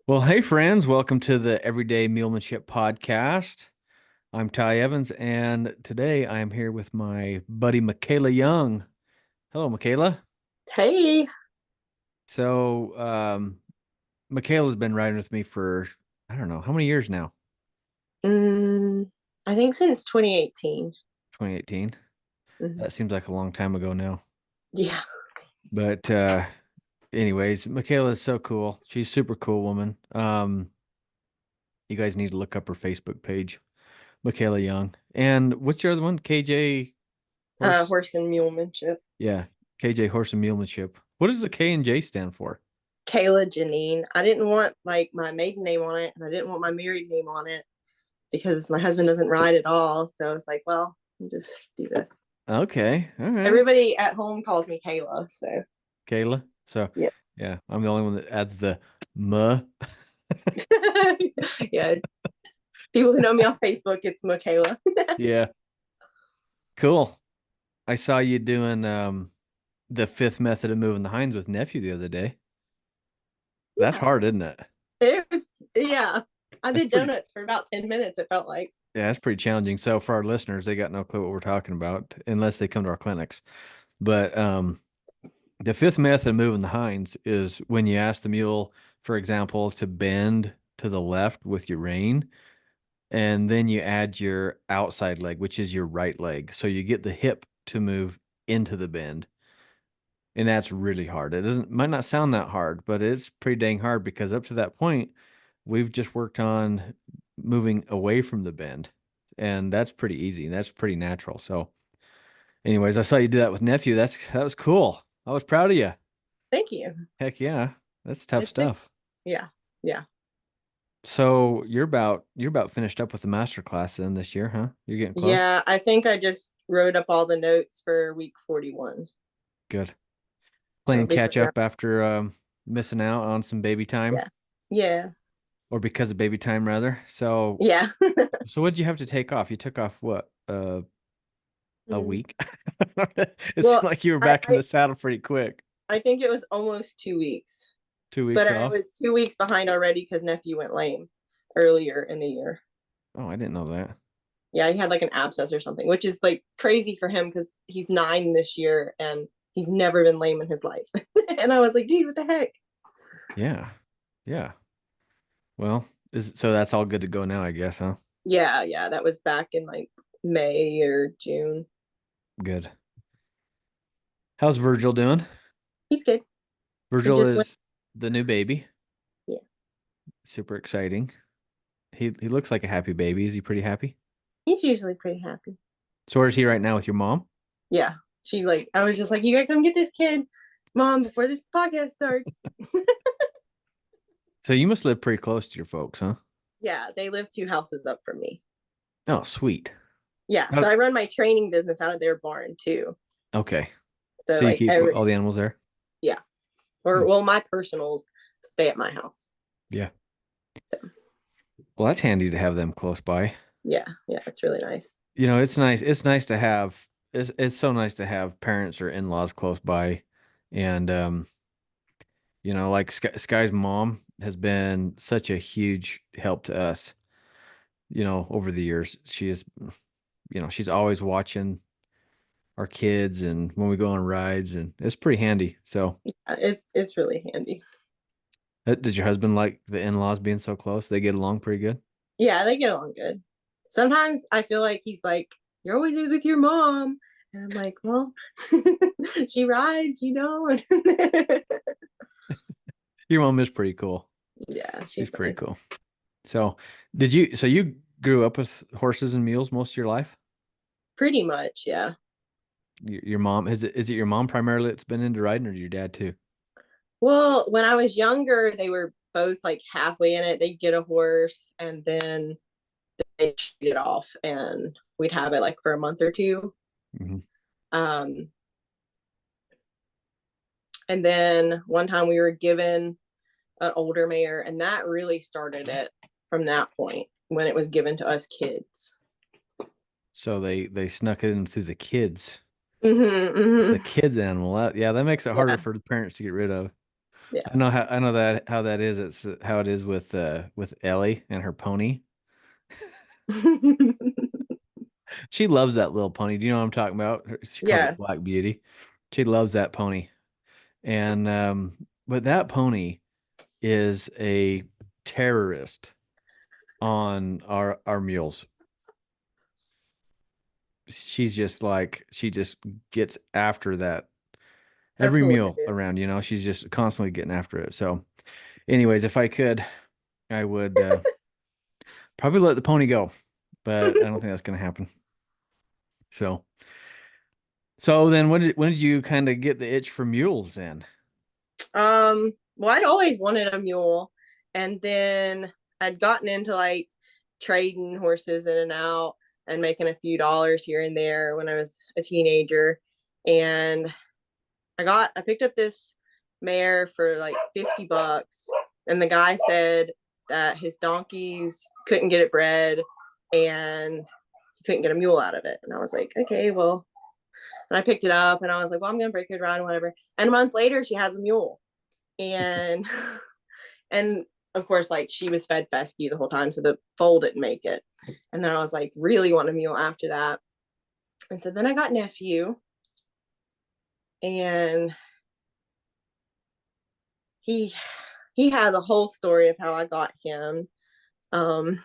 Well, hey friends, welcome to the Everyday Mulemanship podcast. I'm Ty Evans, and today I am here with my buddy Mikayla Young. Hello, Mikayla. Hey, So, Mikayla's been riding with me for I don't know how many years now. mm, I think since 2018. 2018. Mhm. That seems like a long time ago now. Yeah, But anyways, Mikayla is so cool. She's a super cool woman. You guys need to look up her Facebook page, Mikayla Young. And what's your other one? KJ Horse. horse and mulemanship. Yeah, KJ Horse and Mulemanship. What does the K and J stand for? Kayla Janine. I didn't want like my maiden name on it, and I didn't want my married name on it because my husband doesn't ride at all. So I was like, well, I'll just do this. Okay, all right, Everybody at home calls me Kayla, so Kayla. So, yeah, yeah, I'm the only one that adds the "muh." yeah. People who know me on Facebook, it's Mikayla. Yeah, cool. I saw you doing the fifth method of moving the hinds with nephew the other day. That's Yeah, hard, isn't it? it was. Yeah, I That's did pretty. donuts for about 10 minutes. It felt like. Yeah, that's pretty challenging. So for our listeners, they got no clue what we're talking about unless they come to our clinics. But the fifth method of moving the hinds is when you ask the mule, for example, to bend to the left with your rein, and then you add your outside leg, which is your right leg. So you get the hip to move into the bend. And that's really hard. It doesn't might not sound that hard, but it's pretty dang hard because up to that point, we've just worked on moving away from the bend. And that's pretty easy. That's pretty natural. So, anyways, I saw you do that with nephew. That was cool. I was proud of you. Thank you. Heck yeah. That's tough It's been. stuff. Yeah, yeah. So you're about finished up with the master class then this year, huh? You're getting close? Yeah, I think I just wrote up all the notes for week 41. Good. So Playing catch basically, up after missing out on some baby time yeah. Yeah. or because of baby time rather. So Yeah. so what did you have to take off? You took off what? A Mm. week? It seemed Well, like you were I, back in I the saddle pretty quick. I think it was almost 2 weeks, 2 weeks but I off? was 2 weeks behind already because nephew went lame earlier in the year. Oh, I didn't know that. Yeah, he had like an abscess or something, which is like crazy for him because he's 9 this year and he's never been lame in his life. And I was like, dude, what the heck? Yeah. Yeah. Well, is so that's all good to go now, I guess, huh? Yeah, yeah, that was back in like May or June. Good. How's Virgil doing? He's good. He Virgil just went. is the new baby. Yeah, Super exciting. He looks like a happy baby. Is he pretty happy? he's usually pretty happy. So where is he right now with your mom? Yeah, she like I was just like, you gotta come get this kid, mom, before this podcast starts. So you must live pretty close to your folks, huh? Yeah, they live 2 houses up from me. Oh, sweet. Yeah, How- so I run my training business out of their barn too. Okay. So So you like keep every all the animals there? yeah, Hmm. or well, my personals stay at my house. Yeah. So Well, that's handy to have them close by. yeah, yeah, it's really nice. You know, it's nice. It's nice to have. It's so nice to have parents or in-laws close by, and like Sky's mom has been such a huge help to us. Over the years, she's always watching our kids and when we go on rides, and it's pretty handy. So, It's really handy. does your husband like the in-laws being so close? They get along pretty good. Yeah, they get along good. Sometimes I feel like he's like, you're always with your mom. And I'm like, well, she rides, you know. Your mom is pretty cool. Yeah, She's she's pretty nice. cool. So, so you grew up with horses and mules most of your life? Pretty much, yeah. Your mom, is it your mom primarily that's been into riding or your dad too? Well, when I was younger, they were both like halfway in it. They'd get a horse and then they'd trade it off and we'd have it like for a month or two. Hmm. Um, and then one time we were given an older mare, and that really started it from that point when it was given to us kids. So they snuck it in through the kids. Mm-hmm, It's the mm-hmm. kids animal. Yeah, that makes it harder Yeah. for the parents to get rid of. Yeah. I know that how that is. It's how it is with Ellie and her pony. She loves that little pony. Do you know what I'm talking about? She calls it Yeah, Black Beauty. She loves that pony. And but that pony is a terrorist on our mules. She's just like she just gets after that that's every mule hilarious. around, you know, she's just constantly getting after it. So, anyways, if I could, I would probably let the pony go, but I don't think that's going to happen. So, so then when did you kind of get the itch for mules then? Well, I'd always wanted a mule, and then I'd gotten into like trading horses in and out and making a few dollars here and there when I was a teenager. And I picked up this mare for like $50, and the guy said that his donkeys couldn't get it bred and he couldn't get a mule out of it. And I was like, okay, well, and I picked it up and I was like, well, I'm gonna break it around, whatever. And a month later, she has a mule. And and of course, like she was fed fescue the whole time, so the foal didn't make it. And then I was like, really want a mule after that. And so then I got nephew, and he he has a whole story of how I got him. Um,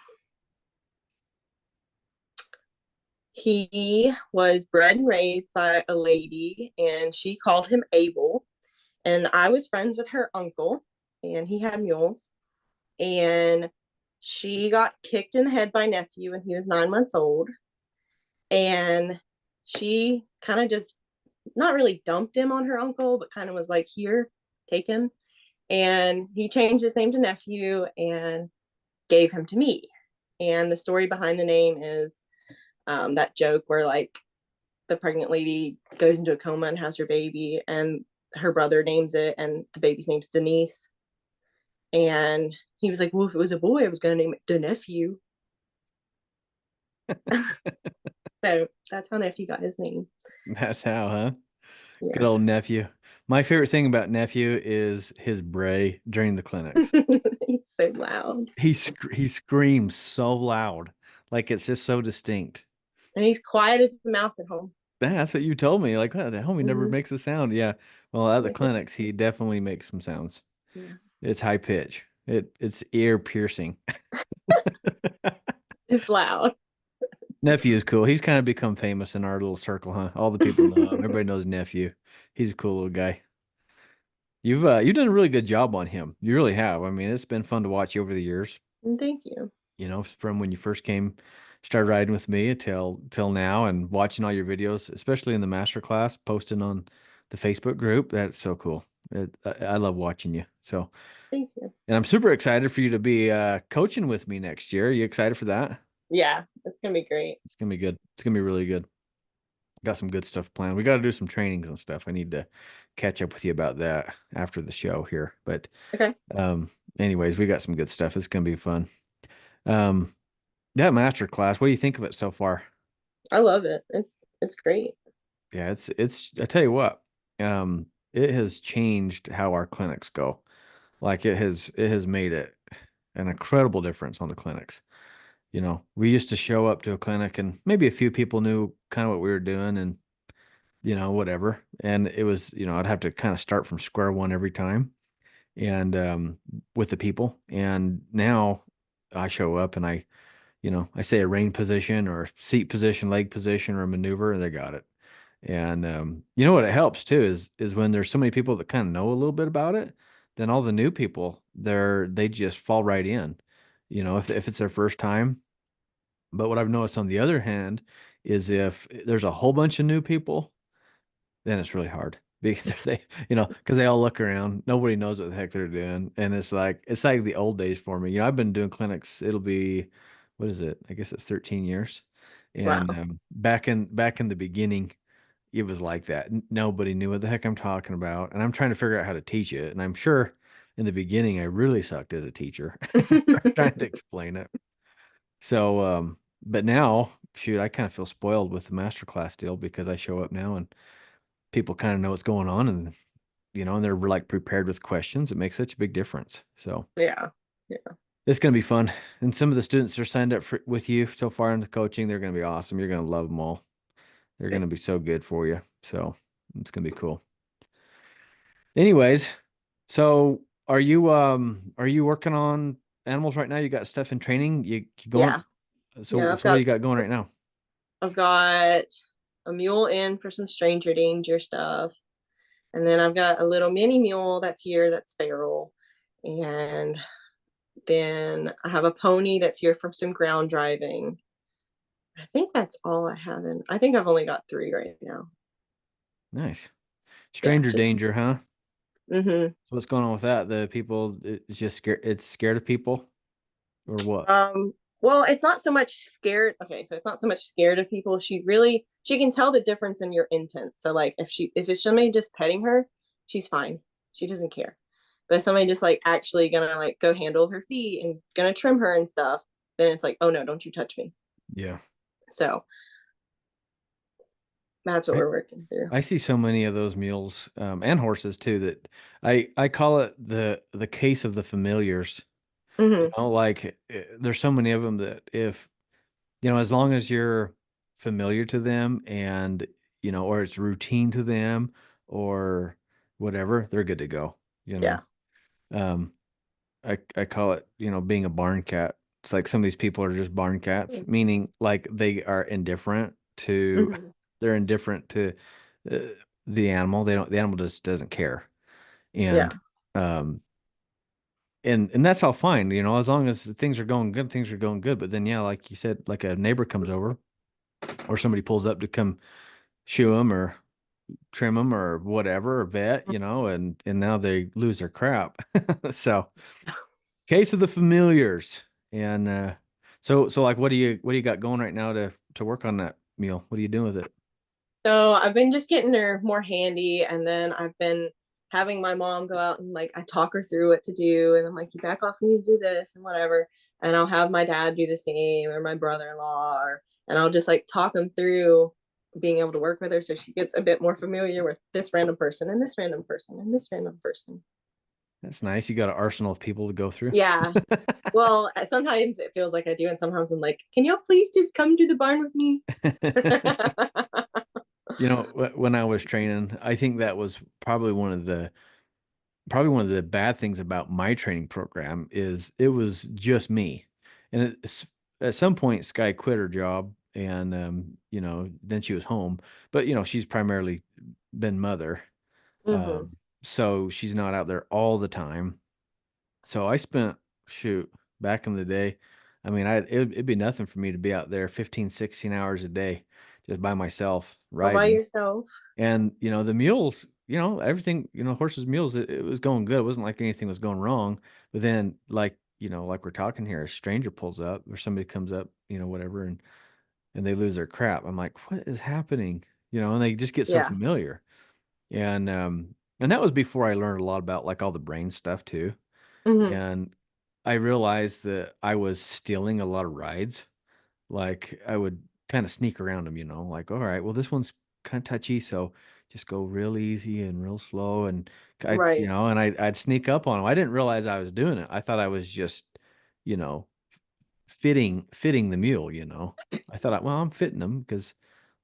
he was bred and raised by a lady, and she called him Abel. And I was friends with her uncle, and he had mules. And she got kicked in the head by nephew when he was 9 months old. And she kind of just not really dumped him on her uncle, but kind of was like, here, take him. And he changed his name to nephew and gave him to me. And the story behind the name is that joke where like the pregnant lady goes into a coma and has her baby, and her brother names it, and the baby's name's Denise. And he was like, well, if it was a boy, I was going to name it the nephew. So that's how nephew got his name. That's how, huh? Good Yeah. old nephew. My favorite thing about nephew is his bray during the clinics. He's so loud. He screams so loud, like it's just so distinct. And he's quiet as a mouse at home. Yeah, that's what you told me. Like, oh, the homie never Mm-hmm. makes a sound. Yeah. Well, at the Like it, clinics, he definitely makes some sounds. yeah. It's high pitch. It's ear piercing. It's loud. Nephew is cool. He's kind of become famous in our little circle, huh? All the people know him. Everybody knows nephew. He's a cool little guy. You've done a really good job on him. You really have. I mean, it's been fun to watch you over the years. And thank you. You know, from when you first came, started riding with me till now, and watching all your videos, especially in the master class, posting on the Facebook group. That's so cool. I love watching you. So, Thank you. and I'm super excited for you to be coaching with me next year. Are you excited for that? Yeah, it's gonna be great. It's gonna be good. It's gonna be really good. Got some good stuff planned. We got to do some trainings and stuff. I need to catch up with you about that after the show here. But Okay. um, anyways, we got some good stuff. It's gonna be fun. Um, that master class, what do you think of it so far? I love it. It's great. Yeah, it's I tell you what, it has changed how our clinics go. Like it has made it an incredible difference on the clinics. You know, we used to show up to a clinic and maybe a few people knew kind of what we were doing and you know, whatever. And it was, you know, I'd have to kind of start from square one every time and with the people. And now I show up and I say a rein position or seat position, leg position, or a maneuver, and they got it. And you know what it helps too is when there's so many people that kind of know a little bit about it, then all the new people they just fall right in, you know, if it's their first time. But what I've noticed on the other hand is if there's a whole bunch of new people, then it's really hard because because they all look around, nobody knows what the heck they're doing, and it's like the old days for me. You know, I've been doing clinics. It'll be, what is it? I guess it's 13 years, and Wow. back in the beginning, it was like that. Nobody knew what the heck I'm talking about, and I'm trying to figure out how to teach it. And I'm sure in the beginning I really sucked as a teacher, trying to explain it. So, but now, shoot, I kind of feel spoiled with the master class deal because I show up now and people kind of know what's going on, and and they're like prepared with questions, it makes such a big difference. So Yeah. Yeah. it's going to be fun. And some of the students that are signed up with you so far in the coaching, they're going to be awesome. You're going to love them all. They're going Good. to be so good for you. So it's going to be cool. Anyways, so are you working on animals right now? You got stuff in training? You Yeah. going? Yeah. So what do you got going right now? I've got a mule in for some stranger danger stuff. And then I've got a little mini mule that's here that's feral. And then I have a pony that's here from some ground driving. I think that's all I have in. I think I've only got three right now. Nice. Yeah, Stranger just danger, huh? mm-hmm. So what's going on with that? The people, it's just scared. It's scared of people or what? Well, it's not so much scared. Okay, so it's not so much scared of people. She can tell the difference in your intent. So like if it's somebody just petting her, she's fine. She doesn't care. But if somebody just like actually gonna like go handle her feet and gonna trim her and stuff, then it's like, oh no, don't you touch me. Yeah. So that's what I, we're working through. I see so many of those mules, and horses too, that I call it the case of the familiars. Mm-hmm. Like there's so many of them that if, as long as you're familiar to them and, or it's routine to them or whatever, they're good to go, you know. Yeah. Um, I call it, being a barn cat. It's like some of these people are just barn cats, meaning like they are indifferent to, Mm-hmm. they're indifferent to uh, the animal. The animal just doesn't care. And, Yeah. um, and that's all fine, as long as things are going good, things are going good. But then, yeah, like you said, like a neighbor comes over or somebody pulls up to come shoe them or trim them or whatever, or vet, and now they lose their crap. So, case of the familiars. And so like what do you got going right now to work on that meal? What are you doing with it? So I've been just getting her more handy, and then I've been having my mom go out and like I talk her through what to do, and I'm like, you back off, you need to do this and whatever. And I'll have my dad do the same, or my brother-in-law, and I'll just like talk them through being able to work with her so she gets a bit more familiar with this random person and this random person and this random person. That's nice. You got an arsenal of people to go through. Yeah. Well, sometimes it feels like I do, and sometimes I'm like, can y'all please just come to the barn with me? When I was training, I think that was probably one of the bad things about my training program is it was just me. And at some point Sky quit her job and then she was home. But she's primarily been mother. Mm-hmm. So she's not out there all the time. So I spent, shoot, back in the day, I mean, it'd be nothing for me to be out there 15, 16 hours a day just by myself All by riding. yourself. And, the mules, everything, horses, mules, it was going good. It wasn't like anything was going wrong. But then, like we're talking here, a stranger pulls up or somebody comes up, whatever, and they lose their crap. I'm like, what is happening? And they just get so Yeah. familiar. And that was before I learned a lot about like all the brain stuff too. Mm-hmm. And I realized that I was stealing a lot of rides. Like I would kind of sneak around them, like, all right, well, this one's kind of touchy, so just go real easy and real slow. And Right. I'd sneak up on them. I didn't realize I was doing it. I thought I was just, you know, fitting the mule. I thought, well, I'm fitting them because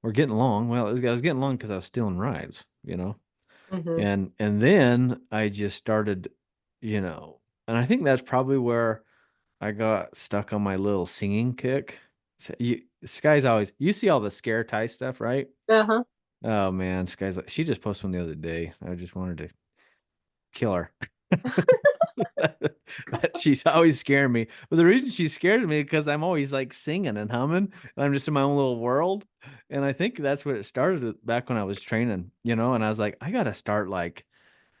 we're getting along. Well, I was getting along because I was stealing rides. Mm-hmm. And then I just started, you know, and I think that's probably where I got stuck on my little singing kick. Sky's always, you see all the scare tie stuff, right? Uh-huh. Oh man, Sky's like, she just posted one the other day. I just wanted to kill her. She's always scaring me. But the reason she scares me because I'm always like singing and humming, and I'm just in my own little world. And I think that's what it started back when I was training. And I was like, I gotta start like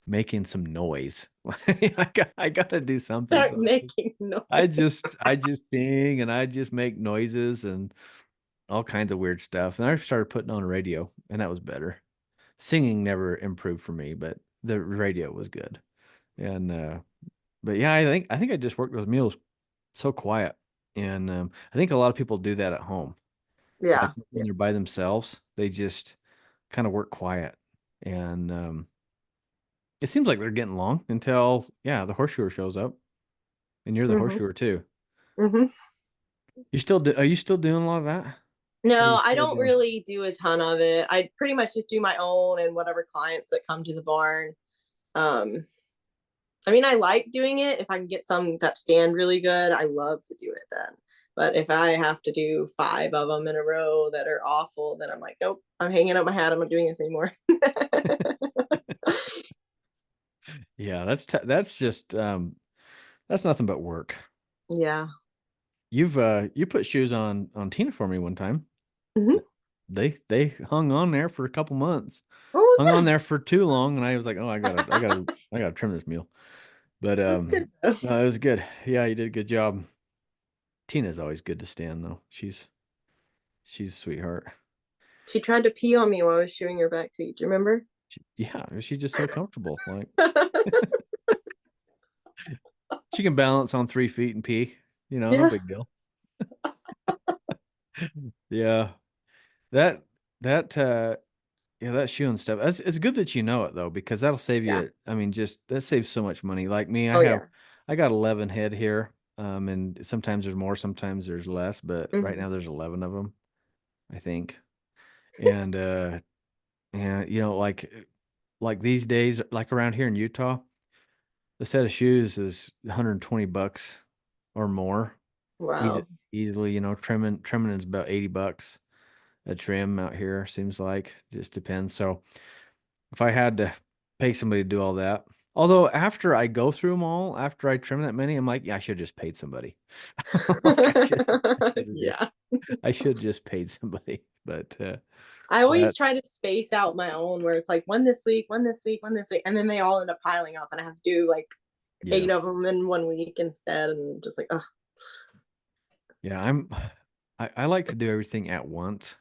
making some noise. I gotta do something. Start So making noise. I just sing and I just make noises and all kinds of weird stuff. And I started putting on a radio, and that was better. Singing never improved for me, but the radio was good. And but yeah, I think I just worked those meals so quiet. And I think a lot of people do that at home. Like Yeah. when they're by themselves, they just kind of work quiet. And It seems like they're getting long until yeah, the horseshoer shows up, and you're the Hmm. horseshoer too. Hmm. Are you still doing a lot of that? Or are you No, I still don't doing? really do a ton of it. I pretty much just do my own and whatever clients that come to the barn. Um, I mean, I like doing it. If I can get some that stand really good, I love to do it then. But if I have to do five of them in a row that are awful, then I'm like, nope, I'm hanging up my hat. I'm not doing this anymore. Yeah, that's just that's nothing but work. Yeah. You put shoes on Tina for me one time. Hmm. They hung on there for a couple months. Oh, Hung on good. there for too long, and I was like, oh, I gotta trim this mule. But That's good though. no, it was good. Yeah, you did a good job. Tina's always good to stand though. She's a sweetheart. She tried to pee on me while I was shoeing her back feet. Do you remember? Yeah, she's just so comfortable. Like she can balance on 3 feet and pee. You know, no Yeah. big deal. Yeah, that that yeah, that shoe and stuff. It's good that you know it though, because that'll save Yeah. you. I mean, just that saves so much money. Like me, Oh yeah. I got 11 head here. And sometimes there's more, sometimes there's less, but right Hmm. now there's 11 of them, I think. And and like these days, like around here in Utah, the set of shoes is 120 bucks or more. Easy, Wow. easily, trimming is about 80 bucks a trim out here, seems like. Just depends. So if I had to pay somebody to do all that, although after I go through them all, after I trim that many, I'm like, yeah, I should have just paid somebody. Like should have just, Yeah. I should just paid somebody. But I always that, try to space out my own where it's like one this week, one this week, one this week, and then they all end up piling up, and I have to do like yeah, 8 of them in 1 week instead, and just like, oh, yeah, I like to do everything at once,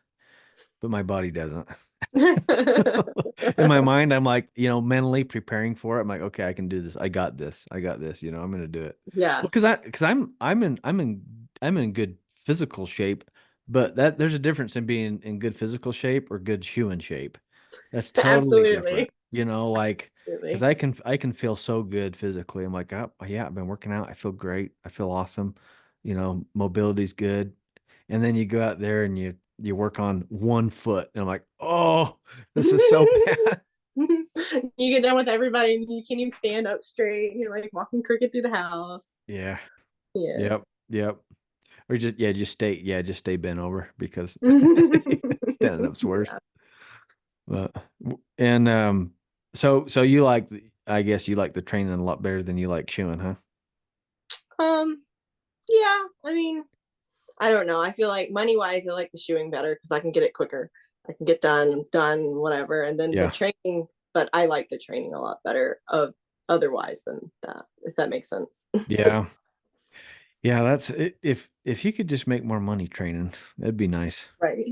but my body doesn't. In my mind, I'm like, mentally preparing for it. I'm like, okay, I can do this. I got this. I got this. I'm gonna do it. yeah, Well, because I'm in good physical shape, but that there's a difference in being in good physical shape or good shoeing shape. That's totally different. absolutely, Like because absolutely. I can feel so good physically. I'm like, oh yeah, I've been working out. I feel great. I feel awesome. Mobility's good. And then you go out there and you work on 1 foot, and I'm like, oh, this is so bad. You get done with everybody, and you can't even stand up straight. And you're like walking crooked through the house. Yeah. Yeah. Yep. Yep. Or just stay bent over because standing up's worse. Yeah. But and so you like I guess you like the training a lot better than you like shoeing, huh? Um. Yeah. I mean, I don't know. I feel like money wise, I like the shoeing better because I can get it quicker. I can get done, whatever. And then the Yeah. training, but I like the training a lot better of otherwise than that, if that makes sense. Yeah. Yeah, that's if you could just make more money training, that'd be nice, Right.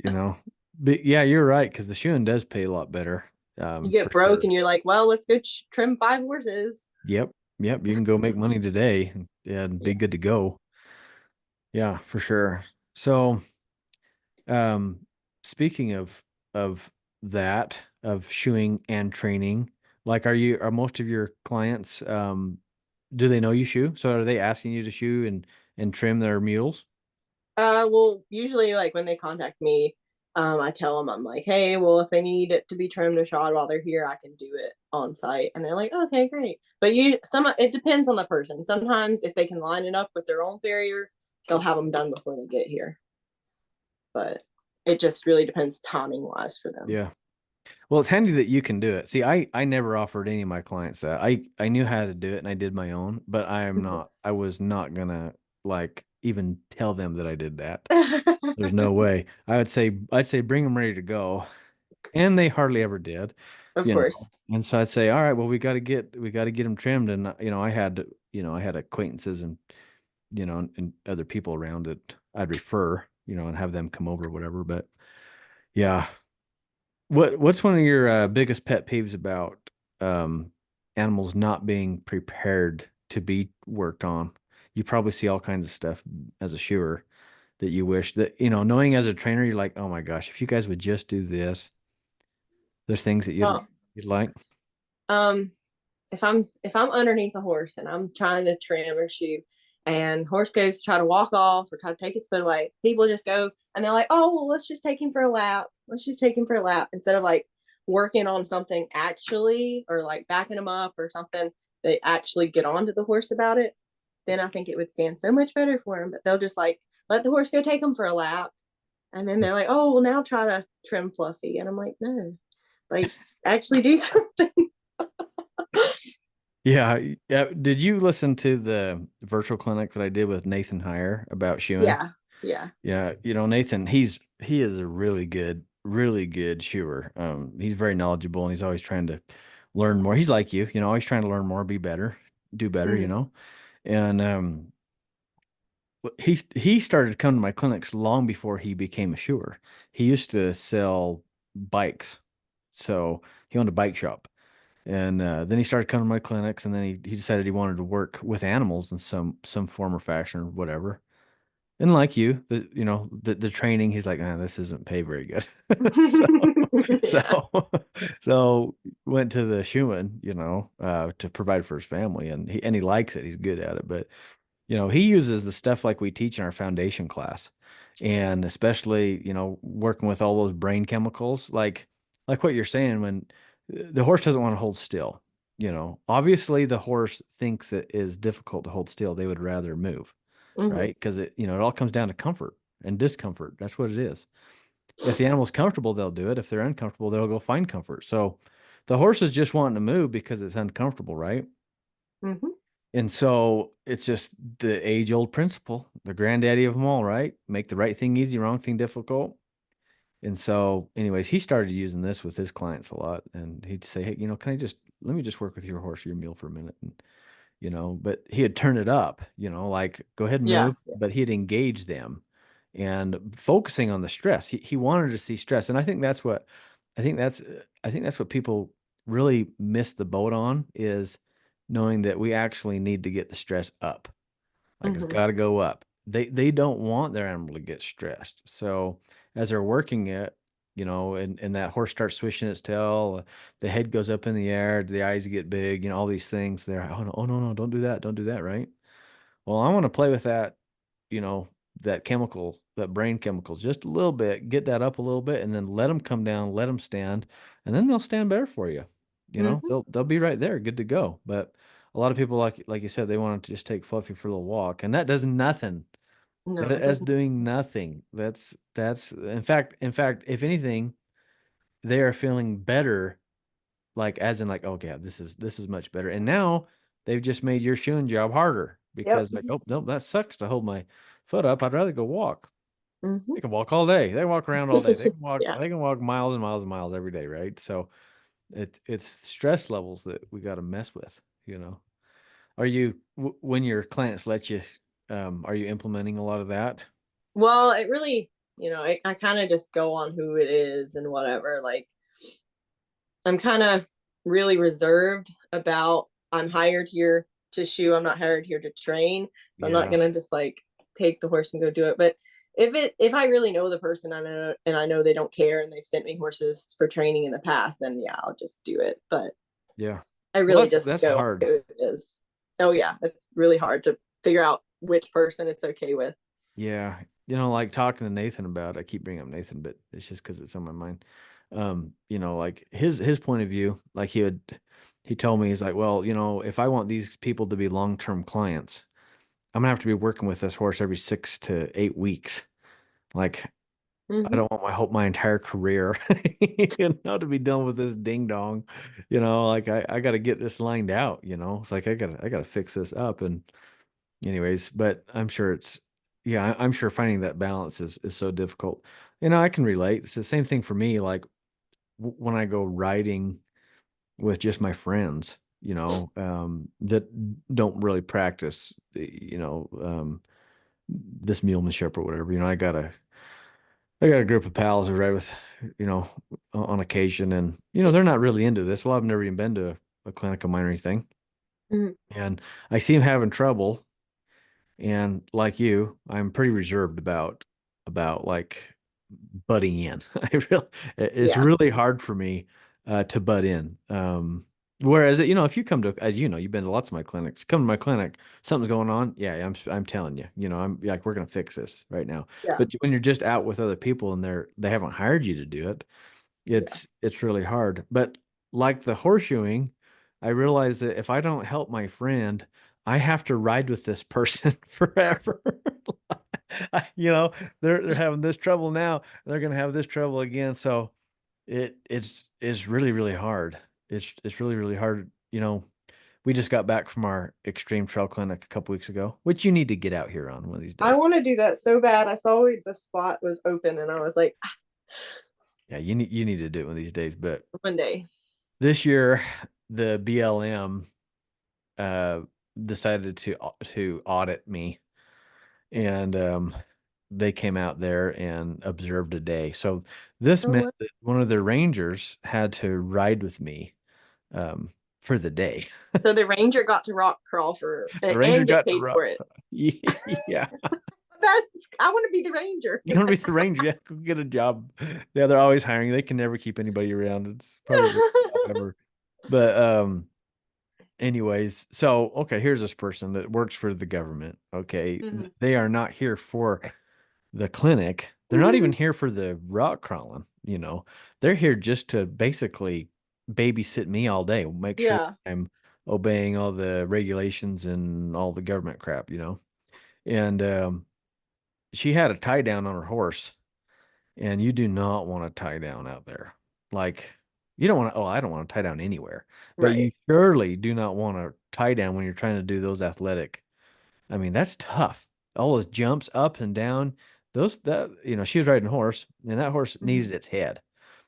you know. But yeah, you're right because the shoeing does pay a lot better, You for get broke sure. and you're like, well, let's go trim 5 horses. Yep. Yep. You can go make money today. Yeah, and be Yeah. good to go. Yeah, for sure. So, um, speaking of that, of shoeing and training, like are most of your clients do they know you shoe? So are they asking you to shoe and trim their mules? Well, usually like when they contact me, I tell them I'm like, hey, well, if they need it to be trimmed or shod while they're here, I can do it on site, and they're like, okay, great. But it depends on the person. Sometimes if they can line it up with their own farrier, they'll have them done before they get here. But it just really depends timing wise for them. Yeah. Well, it's handy that you can do it. See, I never offered any of my clients that. I knew how to do it and I did my own, but I was not gonna like even tell them that I did that. There's no way. I'd say bring them ready to go, and they hardly ever did, Of you know. course. And so I'd say, all right, well, we got to get them trimmed, and I had acquaintances and and other people around that I'd refer, and have them come over or whatever. But yeah, what's one of your biggest pet peeves about um animals not being prepared to be worked on? You probably see all kinds of stuff as a shoer that you wish that, knowing as a trainer, you're like, oh my gosh, if you guys would just do this, there's things that Oh, you'd like. if I'm underneath a horse and I'm trying to trim or shoe, and horse goes to try to walk off or try to take its foot away, people just go and they're like, oh well, let's just take him for a lap. Let's just take him for a lap instead of like working on something actually, or like backing him up or something. They actually get onto the horse about it. Then I think it would stand so much better for him. But they'll just like let the horse go take him for a lap, and then they're like, oh well, now try to trim Fluffy, and I'm like, no, like actually do something. Yeah, yeah. Did you listen to the virtual clinic that I did with Nathan Heyer about shoeing? Yeah, yeah. Yeah, Nathan, he is a really good shoer. He's very knowledgeable and he's always trying to learn more. He's like you, always trying to learn more, be better, do better. Mm-hmm. And he started coming to my clinics long before he became a shoer. He used to sell bikes, so he owned a bike shop. And then he started coming to my clinics, and then he decided he wanted to work with animals in some form or fashion or whatever. And like you, the training, he's like, this isn't pay very good. So, Yeah. so, so went to the shoeman, to provide for his family, and he likes it. He's good at it, but he uses the stuff like we teach in our foundation class, and especially, working with all those brain chemicals, like what you're saying, when the horse doesn't want to hold still. Obviously the horse thinks it is difficult to hold still. They would rather move, Hmm. right? Because it all comes down to comfort and discomfort. That's what it is. If the animal's comfortable, they'll do it. If they're uncomfortable, they'll go find comfort. So the horse is just wanting to move because it's uncomfortable, right? Hmm. And so it's just the age old principle, the granddaddy of them all, right? Make the right thing easy, wrong thing difficult. And so, anyways, he started using this with his clients a lot. And he'd say, hey, can I let me just work with your horse or your mule for a minute? And but he'd turn it up, like go ahead and Yeah. move, but he'd engage them and focusing on the stress. He wanted to see stress. And I think that's, I think that's what people really miss the boat on, is knowing that we actually need to get the stress up. Like it's Hmm. got to go up. They don't want their animal to get stressed. So as they're working it, and that horse starts swishing its tail, the head goes up in the air, the eyes get big, all these things. They're, oh no, no, don't do that, right? Well, I want to play with that, you know, that chemical, that brain chemicals, just a little bit, get that up a little bit, and then let them come down, let them stand, and then they'll stand better for you. Hmm. They'll be right there, good to go. But a lot of people, like you said, they want to just take Fluffy for a little walk, and that does nothing. No, it That's doesn't. doing nothing. That's in fact, if anything, they are feeling better, like as in like, oh yeah, this is much better. And now they've just made your shoeing job harder Yep. because like, oh no, that sucks to hold my foot up. I'd rather go walk. Hmm. They can walk all day. They walk around all day. They can walk, Yeah. they can walk miles and miles and miles every day, right? So it's stress levels that we got to mess with. Are you when your clients let you, are you implementing a lot of that? Well, it really, I kind of just go on who it is and whatever. Like, I'm kind of really reserved about I'm hired here to shoe. I'm not hired here to train. So I'm not Yeah. gonna just like take the horse and go do it. But if I really know the person, I know, and I know they don't care and they've sent me horses for training in the past, then yeah, I'll just do it. But Yeah. I Well, really just that's go hard. who it is. Oh yeah, it's really hard to figure out which person it's okay with. Yeah. Like talking to Nathan about, I keep bringing up Nathan, but it's just because it's on my mind. Like his point of view, like he told me, he's like, well, if I want these people to be long-term clients, I'm gonna have to be working with this horse every 6 to 8 weeks. Like, I Hmm. don't want my entire career, to be done with this ding dong. Like I got to get this lined out. It's like I gotta fix this up. And anyways, but I'm sure yeah, I'm sure finding that balance is so difficult. I can relate. It's the same thing for me. Like when I go riding with just my friends, that don't really practice, this mulemanship or whatever. I got a group of pals who ride with, you know, on occasion, and they're not really into this. A lot of them never even been to a clinic of mine or anything, Hmm. and I see them having trouble. And like you, I'm pretty reserved about like butting in. It's Yeah. really hard for me to butt in. Whereas, if you come to, as you know, you've been to lots of my clinics, come to my clinic, something's going on. Yeah, I'm telling you, I'm like, we're going to fix this right now. Yeah. But when you're just out with other people and they haven't hired you to do it, Yeah. it's really hard. But like the horseshoeing, I realize that if I don't help my friend, I have to ride with this person forever. They're having this trouble now, they're going to have this trouble again. So it's really, really hard. It's really, really hard. We just got back from our extreme trail clinic a couple weeks ago, which you need to get out here on one of these I days. want to do that so bad. I saw the spot was open and I was like, "Ah, Yeah, you need to do it one of these days. But one day." this year, the BLM uh, decided to audit me, and they came out there and observed a day. So this Oh, meant what? that one of the rangers had to ride with me um, for the day. So the ranger got to rock crawl for The ranger and get got to paid ride. for it. Yeah. That's I want to be the ranger. You want to be the ranger? Yeah, go get a job. Yeah, they're always hiring. They can never keep anybody around. It's probably the best job ever. But anyways, so okay, here's this person that works for the government. Okay, Mhm. they are not here for the clinic. They're not even here for the rock crawling. They're here just to basically babysit me all day, make sure Yeah. I'm obeying all the regulations and all the government crap. And she had a tie down on her horse, and you do not want to tie down out there. Like, you don't want to, oh, I don't want to tie down anywhere, but Right. you surely do not want to tie down when you're trying to do those athletic. I mean, that's tough. All those jumps up and down, she was riding a horse, and that horse Mhm. needed its head.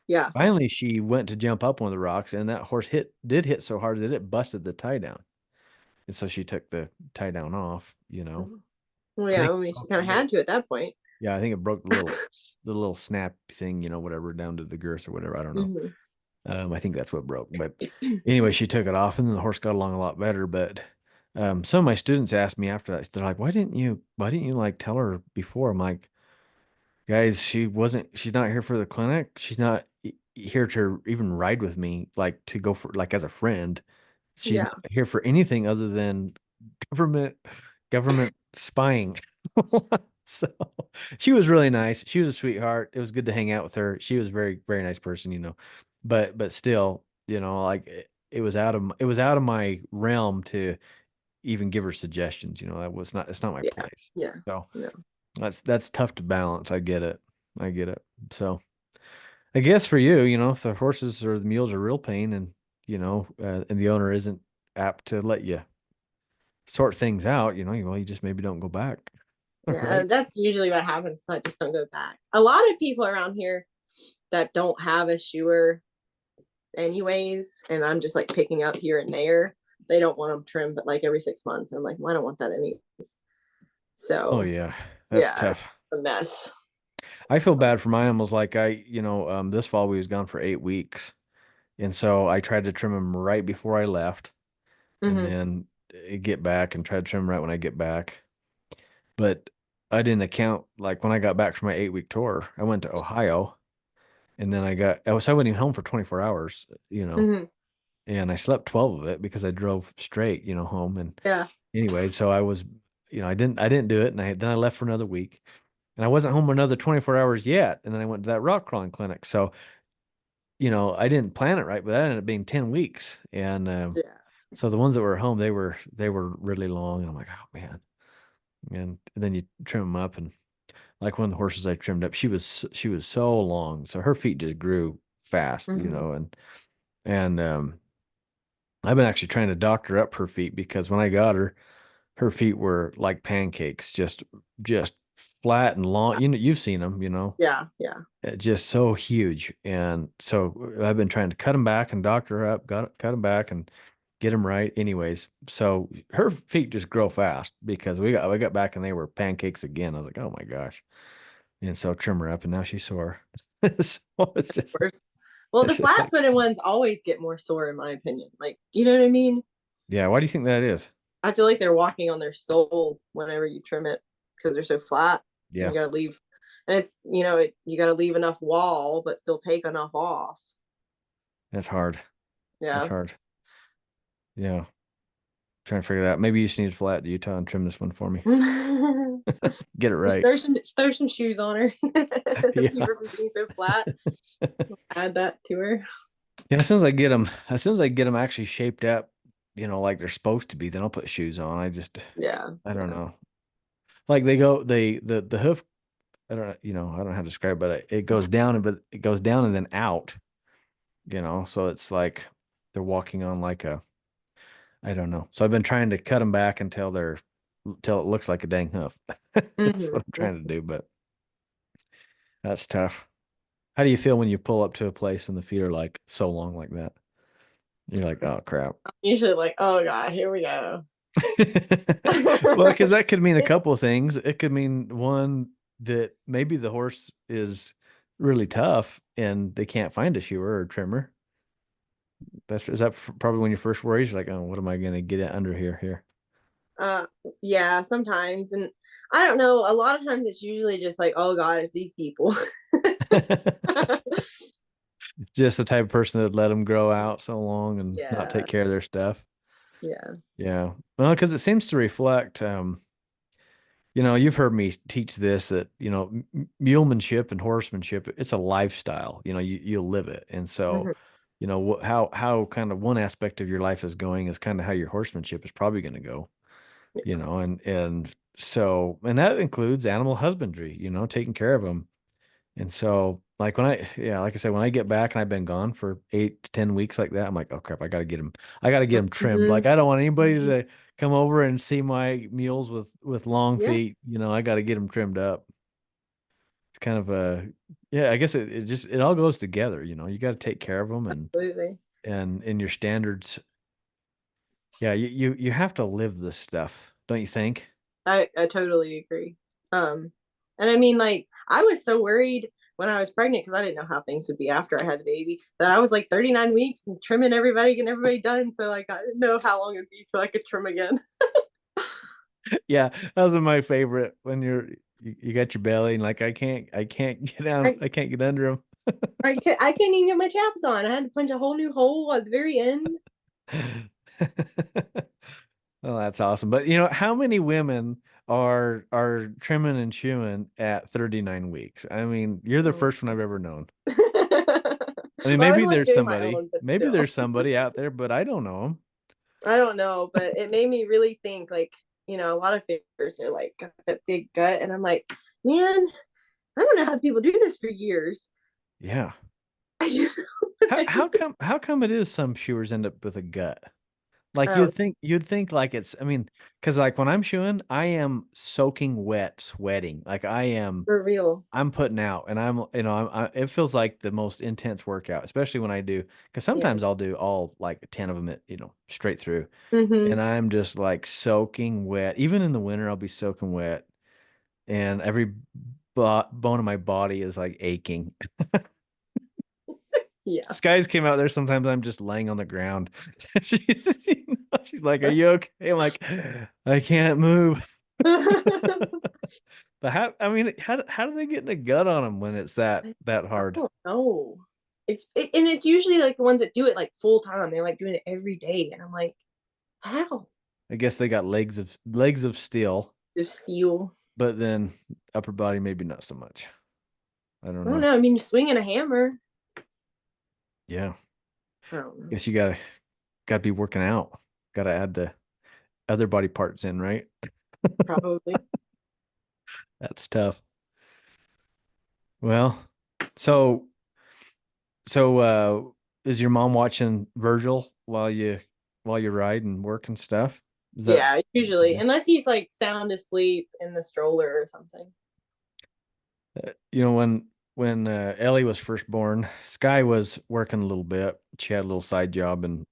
Yeah. Finally, she went to jump up one of the rocks, and that horse did hit so hard that it busted the tie down. And so she took the tie down off. Mhm. Well, I yeah. think I it mean, she broke kind the of little had to at that point. Yeah, I think it broke the little snap thing, whatever, down to the girth or whatever. I don't know. Mhm. I think that's what broke. But anyway, she took it off, and then the horse got along a lot better. But some of my students asked me after that, they're like, why didn't you like tell her before? I'm like, guys, she's not here for the clinic. She's not here to even ride with me, like to go for like as a friend. She's Yeah. not here for anything other than government government spying. So she was really nice. She was a sweetheart. It was good to hang out with her. She was a very, very nice person. But still, like it was out of my realm to even give her suggestions. That was not it's not my Yeah. place. Yeah. So No. that's tough to balance. I get it. I get it. So I guess for you, if the horses or the mules are real pain, and the owner isn't apt to let you sort things out, well, you just maybe don't go back. Yeah. Right? That's usually what happens. I just don't go back. A lot of people around here that don't have a shoer anyways, and I'm just like picking up here and there. They don't want them trimmed, but like every 6 months. I'm like, well, I don't want that anyways. Oh So yeah, that's yeah, it's tough. a mess. I feel bad for my animals. Like this fall we was gone for 8 weeks, and so I tried to trim them right before I left, and Hmm. then get back and try to trim 'em right when I get back. But I didn't account like when I got back from my 8 week tour. I went to Ohio, and then I wasn't even home for 24 hours. Hmm. And I slept 12 of it because I drove straight home. And Yeah. anyway, so I didn't do it, and then I left for another week. And I wasn't home another 24 hours yet. And then I went to that rock crawling clinic. So, I didn't plan it right, but that ended up being 10 weeks. And Yeah. so the ones that were home, they were really long. And I'm like, oh man. And then you trim them up. And like one of the horses I trimmed up, she was so long. So her feet just grew fast. Hmm. And I've been actually trying to doctor up her feet because when I got her feet were like pancakes, just flat and long. You've seen them. Yeah. Yeah. Just so huge. And so I've been trying to cut them back and doctor her up, cut them back and get them right. Anyways, so her feet just grow fast because we got back and they were pancakes again. I was like, oh my gosh. And so trim her up and now she's sore. So it's just, Worse. Well, the it's just flat like, footed ones always get more sore, in my opinion. Like, you know what I mean? yeah. Why do you think that is? I feel like they're walking on their sole whenever you trim it because they're so flat. You Yeah, gotta leave, and you gotta leave enough wall, but still take enough off. that's hard. That's Yeah. hard. Yeah. Trying to figure that out. Maybe you just need to fly out to Utah and trim this one for me. Get it Just right. throw some shoes on her. Keep Yeah. her from being so flat. Add that to her. Yeah, as soon as I get them actually shaped up, like they're supposed to be, then I'll put shoes on. Yeah, I don't yeah. know. Like they go, the hoof, I don't know how to describe it, but it goes down, but it goes down and then out, so it's like they're walking on like I don't know. So I've been trying to cut them back until it looks like a dang hoof. That's what I'm trying to Hmm. do, but that's tough. How do you feel when you pull up to a place and the feet are like so long like that? You're like, oh crap. Usually like, oh God, here we go. Well, because that could mean a couple of things. It could mean one that maybe the horse is really tough and they can't find a shoer or trimmer. Is that probably when you first worry? You're like, oh, what am I going to get under here? uh yeah, sometimes. And I don't know, a lot of times it's usually just like, oh God, it's these people. Just the type of person that let them grow out so long and not take Yeah, care of their stuff. yeah. Yeah. Well, because it seems to reflect, you've heard me teach this that, mulemanship and horsemanship, it's a lifestyle, you'll live it. And so, Hmm. how kind of one aspect of your life is going is kind of how your horsemanship is probably going to go, Yeah. and so, and that includes animal husbandry, taking care of them. And so, like like I said, when I get back and I've been gone for 8 to 10 weeks like that, I'm like, oh crap, I got to get them trimmed. Like, Hmm. I don't want anybody Hmm. to come over and see my mules with long Yeah, feet. I got to get them trimmed up. It's kind of yeah, I guess it all goes together. You got to take care of them absolutely. and in your standards. Yeah, you have to live this stuff, don't you think? I totally agree. Um, and I mean, like, I was so worried when I was pregnant because I didn't know how things would be after I had the baby that I was like 39 weeks and trimming everybody, getting everybody done. So like, I didn't know how long it'd be till I could trim again. Yeah, those are my favorite when you got your belly and like I can't get down, I I can't get under them. I can't even get my chaps on. I had to punch a whole new hole at the very end. Oh, that's awesome. But how many women are trimming and chewing at 39 weeks? I mean, you're the Oh. first one I've ever known. I mean, Well, I was only doing my own, but Maybe still. there's somebody out there, but I don't know them. I don't know, but it made me really think like, a lot of figures, they're like got that big gut. And I'm like, man, I don't know how people do this for years. Yeah. You How come it is some shoers end up with a gut? Like Oh, you'd think like it's, I mean, because like when I'm shoeing, I am soaking wet, sweating. Like for real. I'm putting out, and it feels like the most intense workout, especially when I do, because Yeah. sometimes I'll do all like 10 of them, straight through, Hmm. and I'm just like soaking wet. Even in the winter, I'll be soaking wet, and every bone of my body is like aching. Yeah. Skies came out there. Sometimes I'm just laying on the ground. She's like, "Are you okay?" I'm like, "I can't move." But I mean, how do they get in the gut on them when it's that I hard? don't know. And it's usually like the ones that do it like full time. They're like doing it every day, and I'm like, how? I guess they got legs of steel, Of steel. but then upper body maybe not so much. I don't I don't know. know. I mean, swinging a hammer. Yeah, I don't know. guess you gotta be working out. Gotta add the other body parts in, right? Probably. That's tough. Well, so is your mom watching Virgil while you ride and work and stuff? Is that Yeah, usually, unless he's like sound asleep in the stroller or something. when Ellie was first born, Sky was working a little bit. She had a little side job and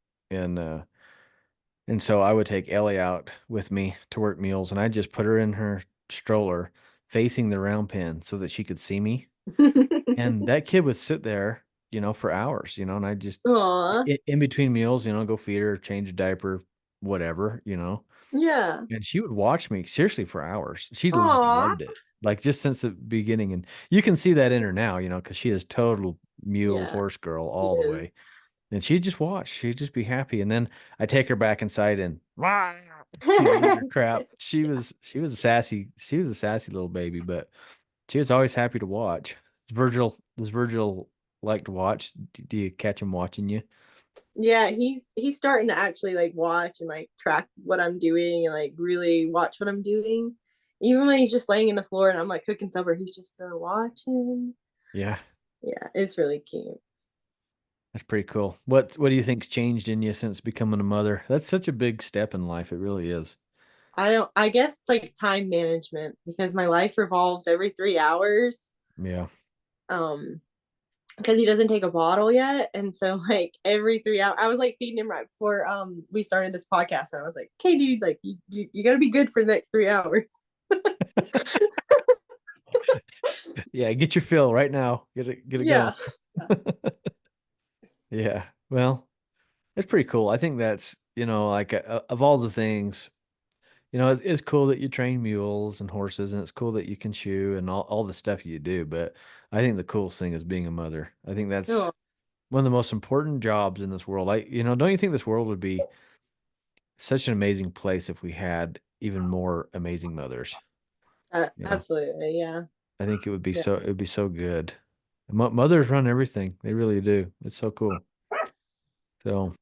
so I would take Ellie out with me to work meals and I'd just put her in her stroller facing the round pen so that she could see me. And that kid would sit there, for hours, and I just Aw, in between meals, go feed her, change a diaper, whatever. yeah. And she would watch me seriously for hours. She just Aw, loved it. Like just since the beginning. And you can see that in her now, because she is total mule yeah, horse girl he all the way. is. And she'd just watch. She'd just be happy. And then I take her back inside and she'd lose her crap. She was a sassy little baby, but she was always happy to watch. Does Virgil like to watch? Do you catch him watching you? Yeah, he's starting to actually like watch and like track what I'm doing and like really watch what I'm doing. Even when he's just laying in the floor and I'm like cooking supper, he's just still watching. Yeah, Yeah, it's really cute. that's pretty cool. What do you think's changed in you since becoming a mother? That's such a big step in life. It really is. I guess like time management because my life revolves every 3 hours. Yeah. Um, because he doesn't take a bottle yet. And so like every 3 hours, I was like feeding him right before we started this podcast. And I was like, okay, dude, like you gotta be good for the next 3 hours. Yeah, get your fill right now. Get it going. Yeah. Yeah. Well, it's pretty cool. I think that's, like of all the things, it's cool that you train mules and horses, and it's cool that you can shoe and all the stuff you do. But I think the coolest thing is being a mother. I think that's Oh, one of the most important jobs in this world. Don't you think this world would be such an amazing place if we had even more amazing mothers? You know, absolutely. Yeah. I think Yeah. it would be so good. Mothers run everything. They really do. It's so cool. So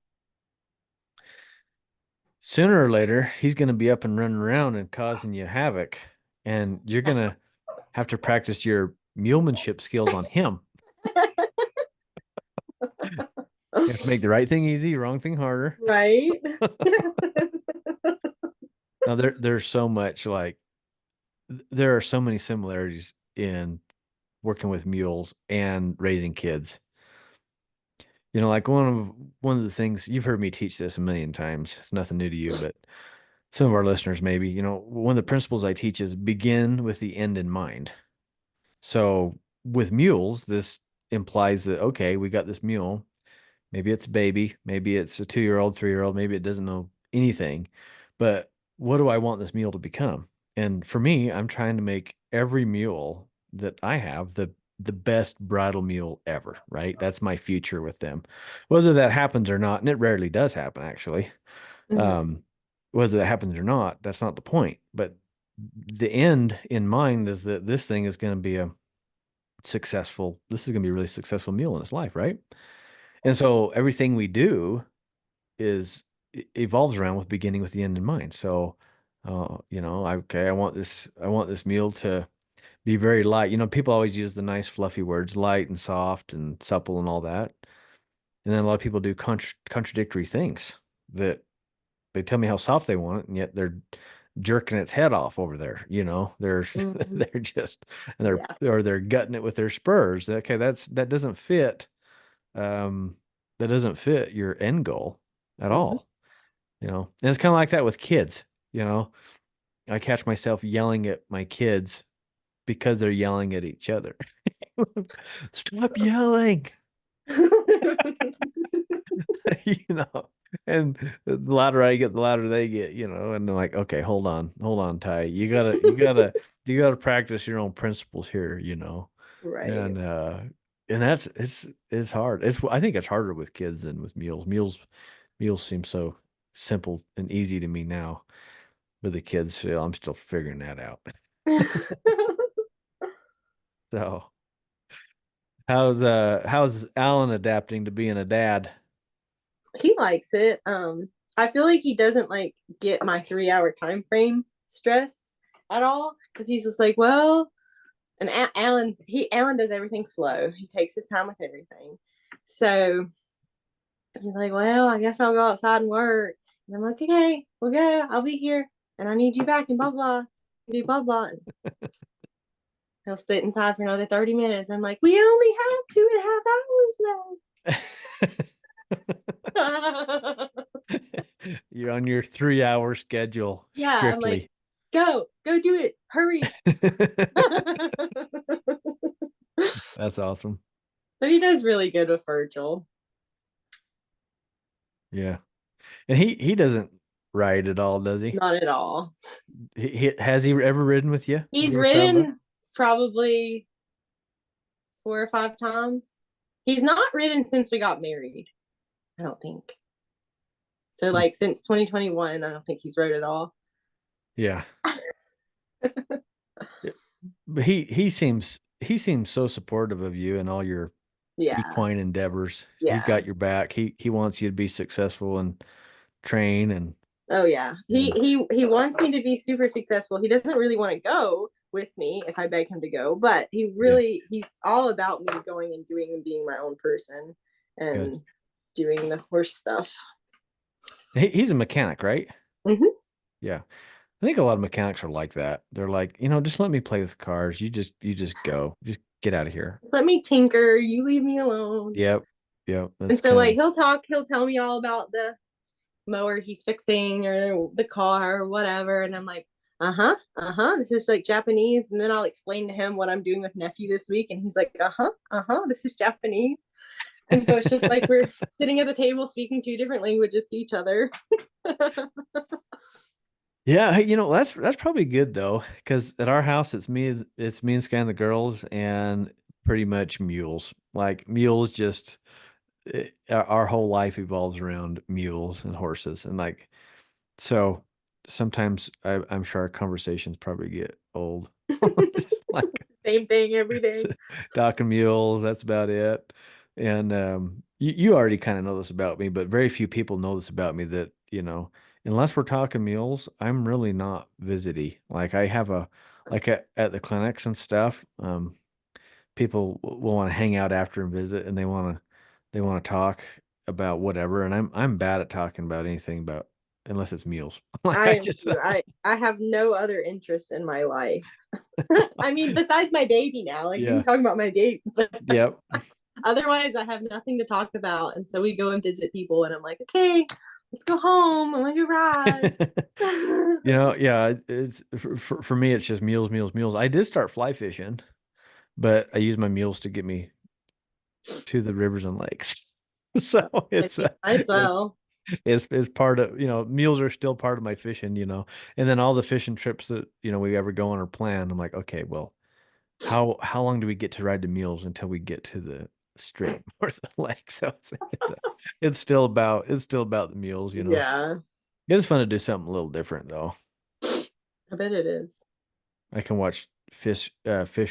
sooner or later, he's going to be up and running around and causing you havoc, and you're going to have to practice your mulemanship skills on him. You have to make the right thing easy, wrong thing harder. Right. Now there's so much like there are so many similarities in working with mules and raising kids. Like one of the things you've heard me teach this a million times. It's nothing new to you, but some of our listeners maybe, one of the principles I teach is begin with the end in mind. So with mules, this implies that okay, we got this mule. Maybe it's a baby, maybe it's a 2-year old, 3-year old, maybe it doesn't know anything. But what do I want this mule to become? And for me, I'm trying to make every mule that I have the best bridle mule ever, right? That's my future with them. Whether that happens or not, and it rarely does happen actually. Mhm. Um, whether that happens or not, that's not the point. But the end in mind is that this thing is going to be this is going to be a really successful mule in its life, right? And so everything we do is evolves around with beginning with the end in mind. So, I want this meal to be very light. People always use the nice fluffy words, light and soft and supple and all that. And then a lot of people do contradictory things that they tell me how soft they want it, and yet they're jerking its head off over there. They're Mhm. they're just and Yeah. they're gutting it with their spurs. Okay, that doesn't fit. Um, that doesn't fit your end goal at Mhm. all. And it's kind of like that with kids. I catch myself yelling at my kids because they're yelling at each other. Stop yelling. you know. And the louder I get, the louder they get. And they're like, okay, hold on, Ty. You gotta practice your own principles here. Right. And it's hard. I think it's harder with kids than with mules. Mules seem so simple and easy to me now. With the kids, I'm still figuring that out. So how's Alan adapting to being a dad? He likes it. I feel like he doesn't like get my 3 hour time frame stress at all because he's just like, well, and Alan does everything slow. He takes his time with everything. So he's like, well, I guess I'll go outside and work. And I'm like, okay, we'll go. I'll be here, and I need you back, and blah blah. Do blah blah. And he'll sit inside for another 30 minutes. I'm like, we only have 2.5 hours left. You're on your 3-hour schedule Yeah, I'm like, strictly. go do it, hurry. That's awesome. But he does really good with Virgil. Yeah. And he doesn't ride at all, does he? Not at all. Has he ever ridden with you? Have He's you ever saddled up? ridden probably 4 or 5 times. He's not ridden since we got married. I don't think. So like since 2021, I don't think he's rode at all. Yeah. Yeah. But he seems so supportive of you and all your Yeah. equine endeavors. He's Yeah. got your back. He wants you to be successful and train Oh yeah. He and he he wants me to be super successful. He doesn't really want to go with me if I beg him to go, but yeah, he's all about me going and doing and being my own person good. and doing the horse stuff. He's a mechanic, right? Mm-hmm. Yeah. I think a lot of mechanics are like that. They're like, just let me play with cars. You just go. Just get out of here. Let me tinker, you leave me alone. Yep. Yep. And That's so kind like of he'll tell me all about the mower he's fixing or the car or whatever. And I'm like, uh-huh, uh-huh. This is like Japanese. And then I'll explain to him what I'm doing with nephew this week. And he's like, uh-huh, uh-huh, this is Japanese. And so it's just like we're sitting at the table speaking two different languages to each other. Yeah, hey, that's probably good though, because at our house it's me and Sky and the girls and pretty much mules. Like mules just our whole life evolves around mules and horses and like so sometimes I'm sure our conversations probably get old. Just like Same thing every day. talking mules, that's about it. And you already kind of know this about me, but very few people know this about me that, unless we're talking mules, I'm really not visity. Like I have like at the clinics and stuff, people will want to hang out after and visit and they want to talk about whatever. And I'm bad at talking about anything about unless it's mules. Like I I am just, too. I have no other interest in my life. I mean, besides my baby now, like we can yeah, talk about my baby, but yep. otherwise I have nothing to talk about. And so we go and visit people and I'm like, okay, let's go home. I want to ride. Yeah, it's for me, it's just mules, mules, mules. I did start fly fishing, but I use my mules to get me to the rivers and lakes. So I mean, might as it's well. it's part of, mules are still part of my fishing, and then all the fishing trips that, we ever go on or plan, I'm like, okay, well, how long do we get to ride the mules until we get to the stream or the lake? So it's still about the mules. Yeah, It is fun to do something a little different though. I bet it is. I can watch fish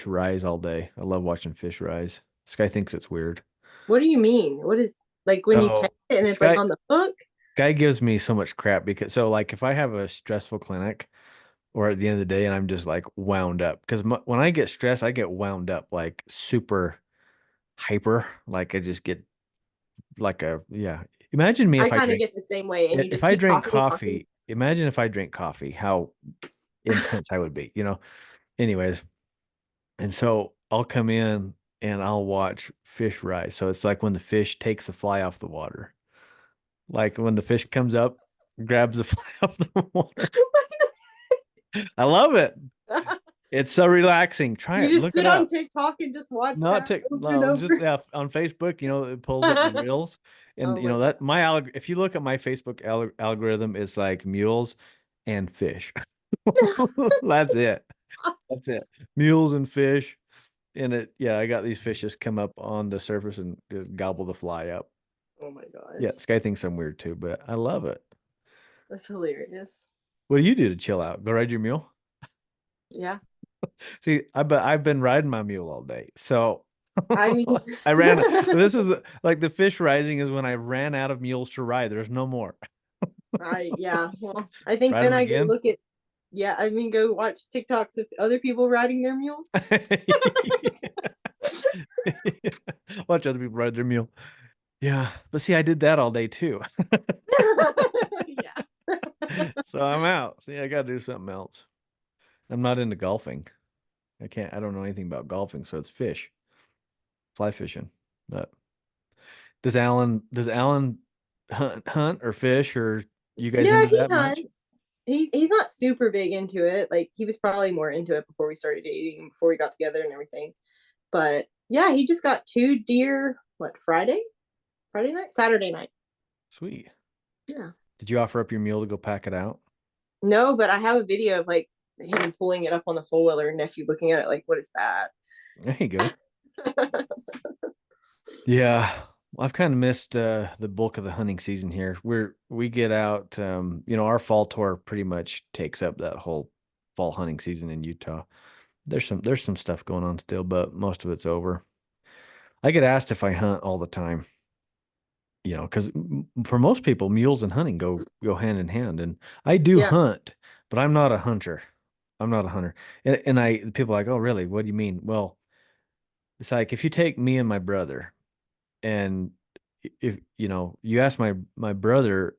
rise all day. I love watching fish rise. Sky thinks it's weird. What do you mean? What is like when you catch So it and it's like Sky on the hook? Sky gives me so much crap because so like if I have a stressful clinic or at the end of the day and I'm just like wound up because when I get stressed I get wound up like super hyper, like I just get like a yeah. Imagine me I if I kind of drink get the same way, and you if just I keep drink talking and talking. coffee. Imagine if I drink coffee, how intense I would be. Anyways, and so I'll come in and I'll watch fish rise. So it's like when the fish takes the fly off the water. Like when the fish comes up, grabs the fly off the water. I love it. It's so relaxing. Try You it. just Look it sit on up. TikTok and just watch Not that tick. over and No, just over. yeah, on Facebook, it pulls up the reels. And Oh you my know that god. my if you look at my Facebook algorithm, it's like mules and fish. That's it. That's it. Mules and fish. And yeah, I got these fishes come up on the surface and just gobble the fly up. Oh my Yeah, gosh. Sky thinks I'm weird too, but I love it. That's hilarious. What do you do to chill out? Go ride your mule? Yeah. See, I've been riding my mule all day. So I mean, I ran. This is like the fish rising is when I ran out of mules to ride. There's no more. yeah. Well, I think Ride then them I go again. look at, yeah, I mean, go watch TikToks of other people riding their mules. Watch other people ride their mule. Yeah, but see, I did that all day too. Yeah. So I'm out. See, I got to do something else. I'm not into golfing. I can't. I don't know anything about golfing, so it's fish, fly fishing. But does Alan hunt or fish or you guys Yeah, into he that much? hunts. He's not super big into it. Like he was probably more into it before we started dating, before we got together and everything. But yeah, he just got two deer, what, Friday? Friday night? Saturday night. Sweet. Yeah. Did you offer up your mule to go pack it out? No, but I have a video of like him pulling it up on the four wheeler and nephew looking at it like, what is that? There you go. Yeah. I've kind of missed the bulk of the hunting season here. We get out, our fall tour pretty much takes up that whole fall hunting season in Utah. There's some stuff going on still, but most of it's over. I get asked if I hunt all the time, because for most people, mules and hunting go hand in hand, and I do Yeah. hunt, but I'm not a hunter. I'm not a hunter, and people are like, oh really? What do you mean? Well, it's like if you take me and my brother, and if you ask my brother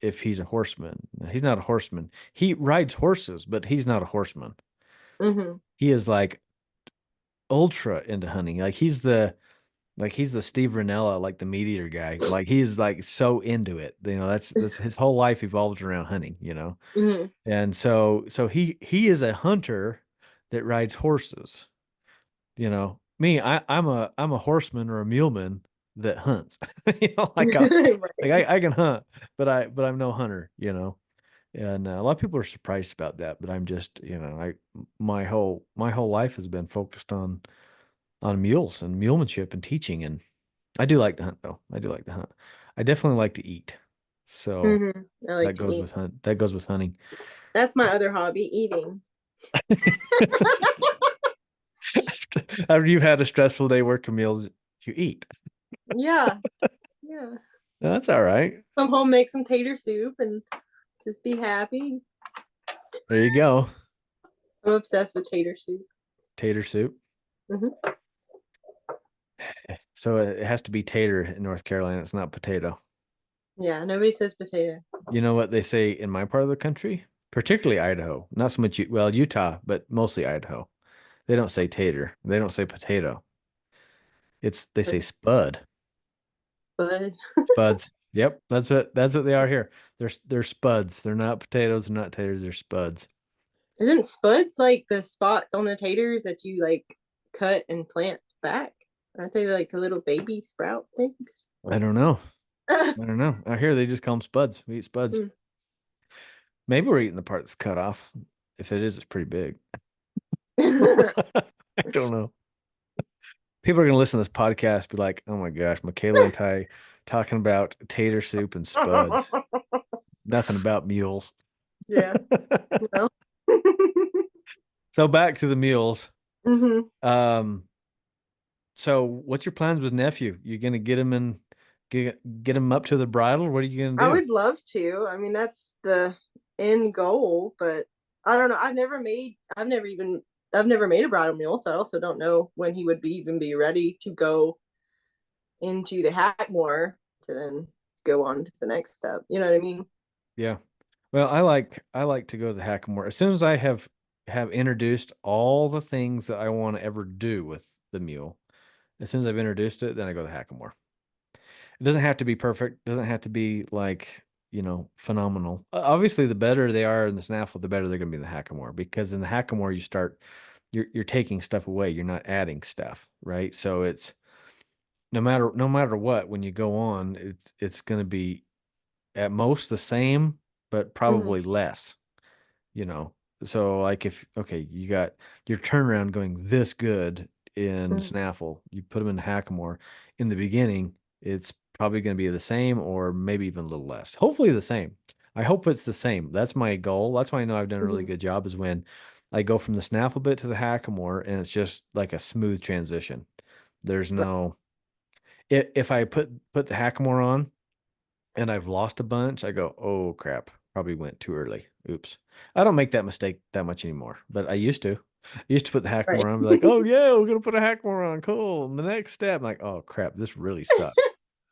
if he's a horseman. He's not a horseman. He rides horses, but he's not a horseman. Hmm. He is like ultra into hunting. He's the Steve Ranella, like the meat eater guy. Like he's like so into it. That's his whole life evolves around hunting. Hmm. And so he is a hunter that rides horses. I'm a horseman or a muleman that hunts. I can hunt, but I'm no hunter. And a lot of people are surprised about that, but I'm just, I my whole life has been focused on mules and mulemanship and teaching, and I do like to hunt though. I do like to hunt. I definitely like to eat. So Hmm. I like to eat. that goes with hunting. That's my other hobby, eating. After you've had a stressful day working meals, you eat. Yeah. Yeah. That's all right. Come home, make some tater soup, and just be happy. There you go. I'm obsessed with tater soup. Tater soup. Hmm. So it has to be tater in North Carolina. It's not potato. Yeah, nobody says potato. You know what they say in my part of the country? Particularly Idaho. Not so much, well, Utah, but mostly Idaho. They don't say tater. They don't say potato. They say spud. But Spuds. Yep, that's what they are here. They're spuds. They're not potatoes, they're not taters, they're spuds. isn't spuds like the spots on the taters that you like cut and plant back? Aren't they like the little baby sprout things? I don't know. I don't know. Out here they just call them spuds. We eat spuds. Maybe we're eating the part that's cut off. If it is, it's pretty big. I don't know. People are gonna listen to this podcast, be like, "Oh my gosh, Mikayla and Ty talking about tater soup and spuds. Nothing about mules." Yeah. Well. So back to the mules. Hmm. Um, so what's your plans with nephew? You gonna get him up to the bridle? What are you gonna I do? would love to. I mean, that's the end goal, but I don't know. I've never made a bridal meal, so I also don't know when he would even be ready to go into the hackmore to then go on to the next step. You know what I mean? Yeah. Well, I like to go to the hackamore. As soon as I have introduced all the things that I want to ever do with the mule, as soon as I've introduced it, then I go to the hackamore. It doesn't have to be perfect, doesn't have to be like, phenomenal. Obviously, the better they are in the snaffle, the better they're going to be in the hackamore because in the hackamore you're taking stuff away, you're not adding stuff, right? So it's no matter what when you go on, it's going to be at most the same, but Hmm. probably less, you know. So like if okay, you got your turnaround going this good in Hmm. snaffle, you put them in hackamore in the beginning, it's probably going to be the same or maybe even a little less. Hopefully the same. I hope it's the same. That's my goal. That's why I know I've done a really Hmm. good job is when I go from the snaffle bit to the hackamore and it's just like a smooth transition. There's Right. no if I put the hackamore on and I've lost a bunch, I go, oh crap, probably went too early. Oops. I don't make that mistake that much anymore, but I used to. I used to put the Right. Hackmore on, be like, oh yeah, we're gonna put a Hackmore on, cool. And the next step, I'm like, oh crap, this really sucks.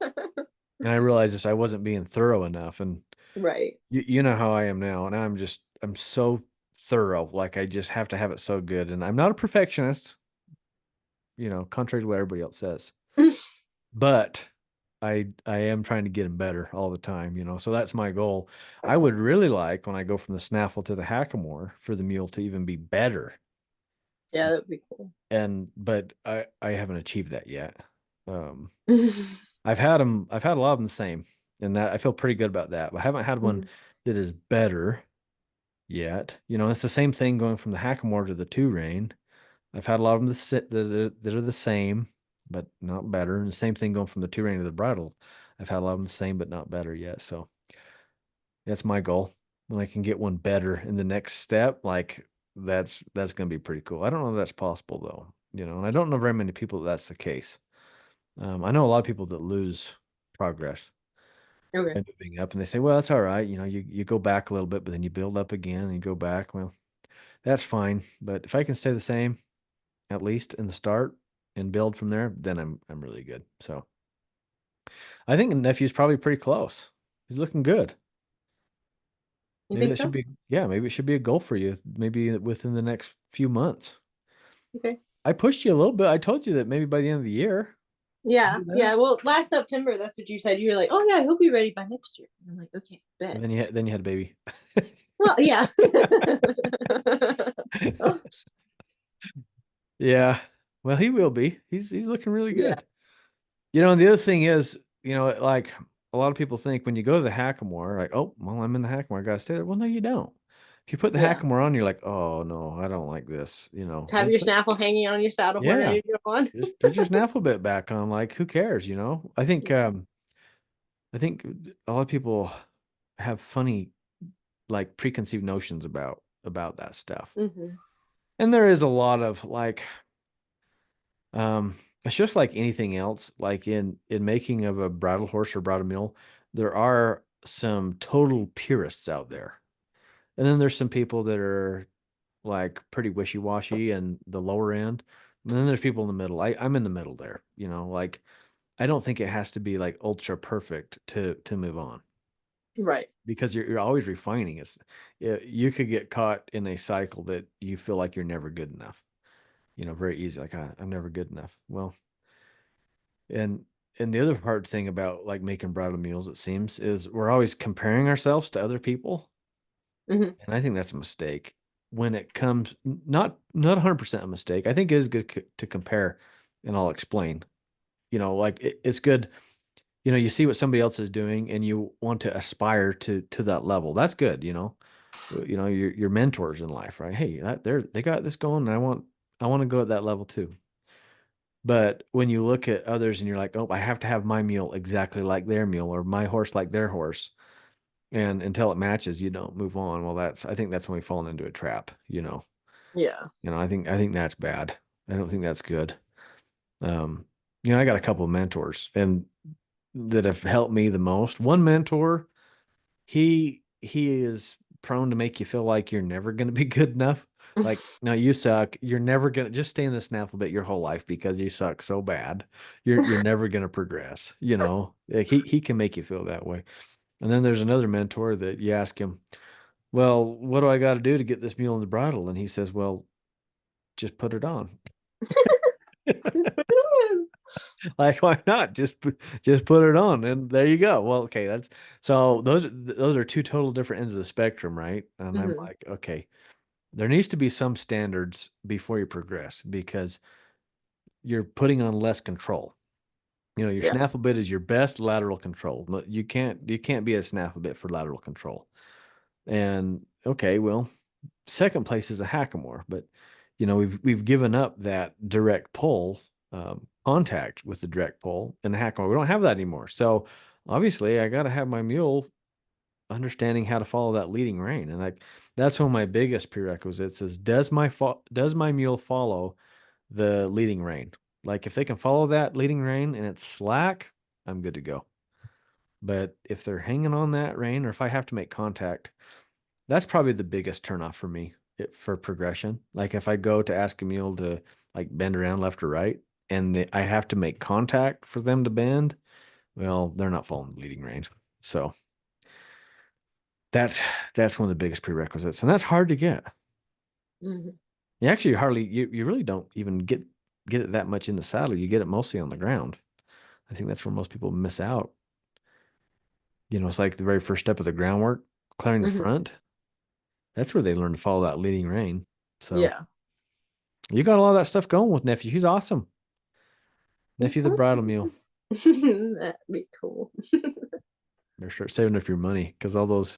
And I realized this, I wasn't being thorough enough. And Right. you know how I am now, and I'm so thorough, like I just have to have it so good. And I'm not a perfectionist, contrary to what everybody else says. But I am trying to get him better all the time. So that's my goal. I would really like when I go from the snaffle to the hackamore for the mule to even be better. Yeah, that'd be cool. But I haven't achieved that yet. Um I've had a lot of them the same, and that I feel pretty good about that. But I haven't had one Mhm. that is better yet. It's the same thing going from the hackamore to the two rein. I've had a lot of them that are the same. but not better. And the same thing going from the two rein to the bridle. I've had a lot of them the same, but not better yet. So that's my goal. When I can get one better in the next step, like that's going to be pretty cool. I don't know if that's possible though, and I don't know very many people that's the case. I know a lot of people that lose progress Okay. by moving up, and they say, "Well, that's all right. You go back a little bit, but then you build up again and you go back." Well, that's fine. But if I can stay the same, at least in the start, and build from there, then I'm really good. So I think the nephew's probably pretty close. He's looking good. You Maybe think that should so? be, yeah, maybe it should be a goal for you. Maybe within the next few months. Okay. I pushed you a little bit. I told you that maybe by the end of the year. Yeah, Do that. yeah. Well, last September, that's what you said. You were like, "Oh yeah, he'll be ready by next year." And I'm like, "Okay, And bet." then you had a baby. Well, yeah. Oh, Yeah. Well, he will be. He's looking really yeah, good. And the other thing is, like a lot of people think when you go to the Hackamore, like, oh, well, I'm in the Hackamore, I gotta stay there. Well, no, you don't. If you put the yeah. Hackamore on, you're like, oh no, I don't like this. Just have Well, your snaffle hanging on your saddle horn yeah, ready to go on. just put your snaffle bit back on. Like, who cares? I think Yeah. I think a lot of people have funny, like preconceived notions about that stuff. Hmm. And there is a lot of like it's just like anything else, like in making of a bridle horse or bridle mule, there are some total purists out there. And then there's some people that are like pretty wishy-washy and the lower end. And then there's people in the middle. I'm in the middle there, like I don't think it has to be like ultra perfect to move on Right. because you're always refining. You could get caught in a cycle that you feel like you're never good enough. Very easy. Like I'm never good enough. Well, And and the other hard thing about like making bridal meals, it seems, is we're always comparing ourselves to other people, Hmm. and I think that's a mistake. When it comes, not 100% a mistake. I think it is good to compare, and I'll explain. Like it's good. You see what somebody else is doing, and you want to aspire to that level. That's good. Your mentors in life, right? Hey, they got this going, and I want to go at that level too. But when you look at others and you're like, oh, I have to have my mule exactly like their mule or my horse like their horse. And until it matches, you don't move on. Well, I think that's when we've fallen into a trap. Yeah. I think that's bad. I don't think that's good. Um, I got a couple of mentors and that have helped me the most. One mentor, he is prone to make you feel like you're never going to be good enough. Like, no, you suck. You're never gonna just stay in the snaffle bit your whole life because you suck so bad. You're never gonna progress. Like he can make you feel that way. And then there's another mentor that you ask him, well, what do I got to do to get this mule in the bridle? And he says, well, just put it on. Like, why not? Just put it on, and there you go. Well, okay, that's so those are two total different ends of the spectrum, right? And I'm Hmm. like, okay, there needs to be some standards before you progress because you're putting on less control. Your Yeah. snaffle bit is your best lateral control. You can't be a snaffle bit for lateral control. And okay, well, second place is a hackamore, but we've given up that direct pull contact with the direct pull in the hackamore. We don't have that anymore. So obviously, I got to have my mule understanding how to follow that leading rein, and like that's one of my biggest prerequisites is does my mule follow the leading rein? Like if they can follow that leading rein and it's slack, I'm good to go. But if they're hanging on that rein, or if I have to make contact, that's probably the biggest turnoff for me for progression. Like if I go to ask a mule to like bend around left or right, and I have to make contact for them to bend, well, they're not following the leading rein. So that's that's one of the biggest prerequisites, and that's hard to get. Hmm. You really don't even get it that much in the saddle. You get it mostly on the ground. I think that's where most people miss out. It's like the very first step of the groundwork, clearing the Hmm. front. That's where they learn to follow that leading rein. So Yeah. you got a lot of that stuff going with nephew. He's awesome. He's Nephew the fun. bridal mule. That'd be cool. Better start saving up your money because all those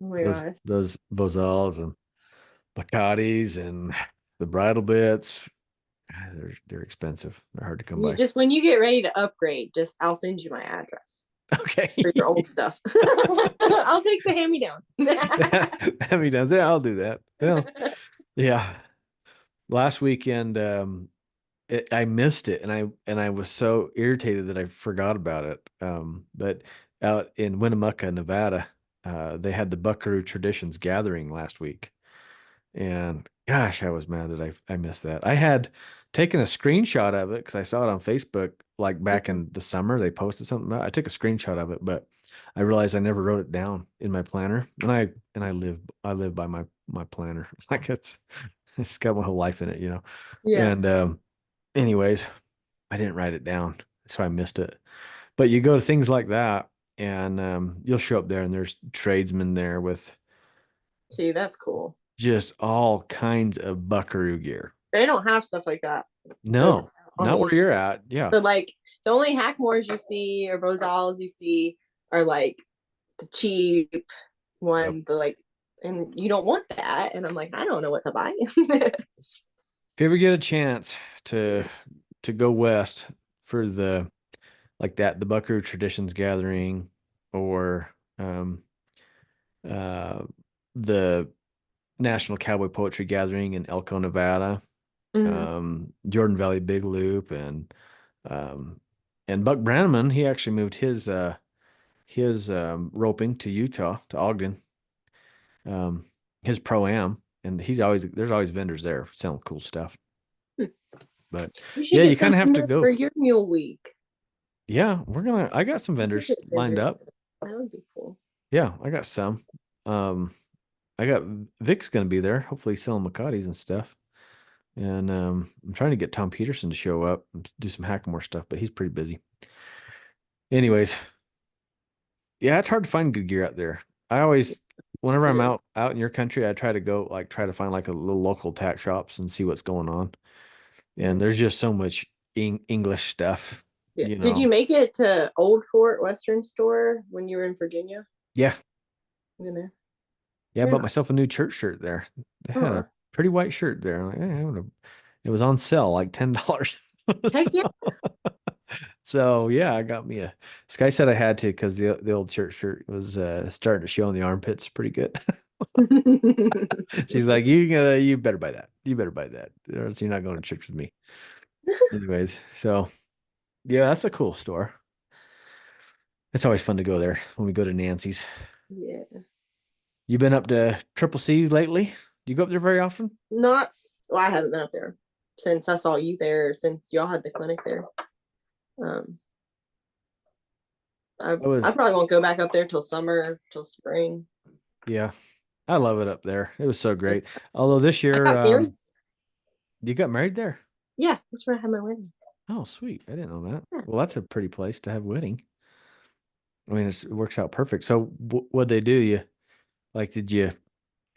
Oh my those gosh. those Bozals and Bacardi's and the bridal bits. They're expensive. They're hard to come You by. just when you get ready to upgrade, just I'll send you my address Okay. for your old stuff. I'll take the hand-me-downs. That me does. Yeah, I'll do that. Well, yeah. Last weekend, I missed it, and I was so irritated that I forgot about it. But out in Winnemucca, Nevada, they had the Buckaroo Traditions Gathering last week, and gosh, I was mad that I missed that. I had taken a screenshot of it because I saw it on Facebook like back in the summer. They posted something about it. I took a screenshot of it, but I realized I never wrote it down in my planner. And I live by my planner. Like it's got my whole life in it, you know. Yeah. And anyways, I didn't write it down, so I missed it. But you go to things like that, and you'll show up there, and there's tradesmen there with See, that's cool. just all kinds of buckaroo gear. They don't have stuff like that over No, on the not where east. you're at. Yeah. So like the only Hackmores you see or Bozals you see are like the cheap Yep. one, the like, and you don't want that. And I'm like, I don't know what to buy. If you ever get a chance to go west for the like that, the Buckaroo Traditions Gathering, or uh the National Cowboy Poetry Gathering in Elko, Nevada, Mhm. Jordan Valley Big Loop, um and Buck Brannaman, he actually moved his roping to Utah, to Ogden, um his pro-am, and there's always vendors there selling cool stuff. But You should yeah, you get kind some of have to vendors for go. your mule week. Yeah, I got some You should vendors get lined vendors up. for that. That would be cool. Yeah, I got some. Um, I got Vic's gonna be there, hopefully selling Macatis and stuff. And I'm trying to get Tom Peterson to show up and do some Hackamore stuff, but he's pretty busy. Anyways, yeah, it's hard to find good gear out there. I always, whenever It I'm is. out in your country, I try to go try to find like a little local tack shops and see what's going on. And Mhm. there's just so much English stuff, Yeah. you Did you know. make it to Old Fort Western Store when you were in Virginia? Yeah, You in there? yeah, I Very bought nice. myself a new church shirt there. They had a Huh. pretty white shirt there. I'm like, I wanna-" It was on sale, like $10. Heck So, yeah. so, yeah, I got me a. This guy said I had to because the old church shirt was starting to show in the armpits pretty good. She's like, you better buy that. You better buy that, or else you're not going to church with me. Anyways, so yeah, that's a cool store. It's always fun to go there when we go to Nancy's. Yeah. You been up to Triple C lately? Do you go up there very often? Not, well, I haven't been up there since I saw you there, since y'all had the clinic there. Um, I I I was, probably won't go back up there till summer, till spring. yeah, I love it up there. It was so great. Although this I year, got married. you got married there. Yeah, that's where I had my wedding. Oh, sweet. I didn't know that. Yeah. Well, that's a pretty place to have a wedding. I mean, it works out perfect. So what'd they do? Did you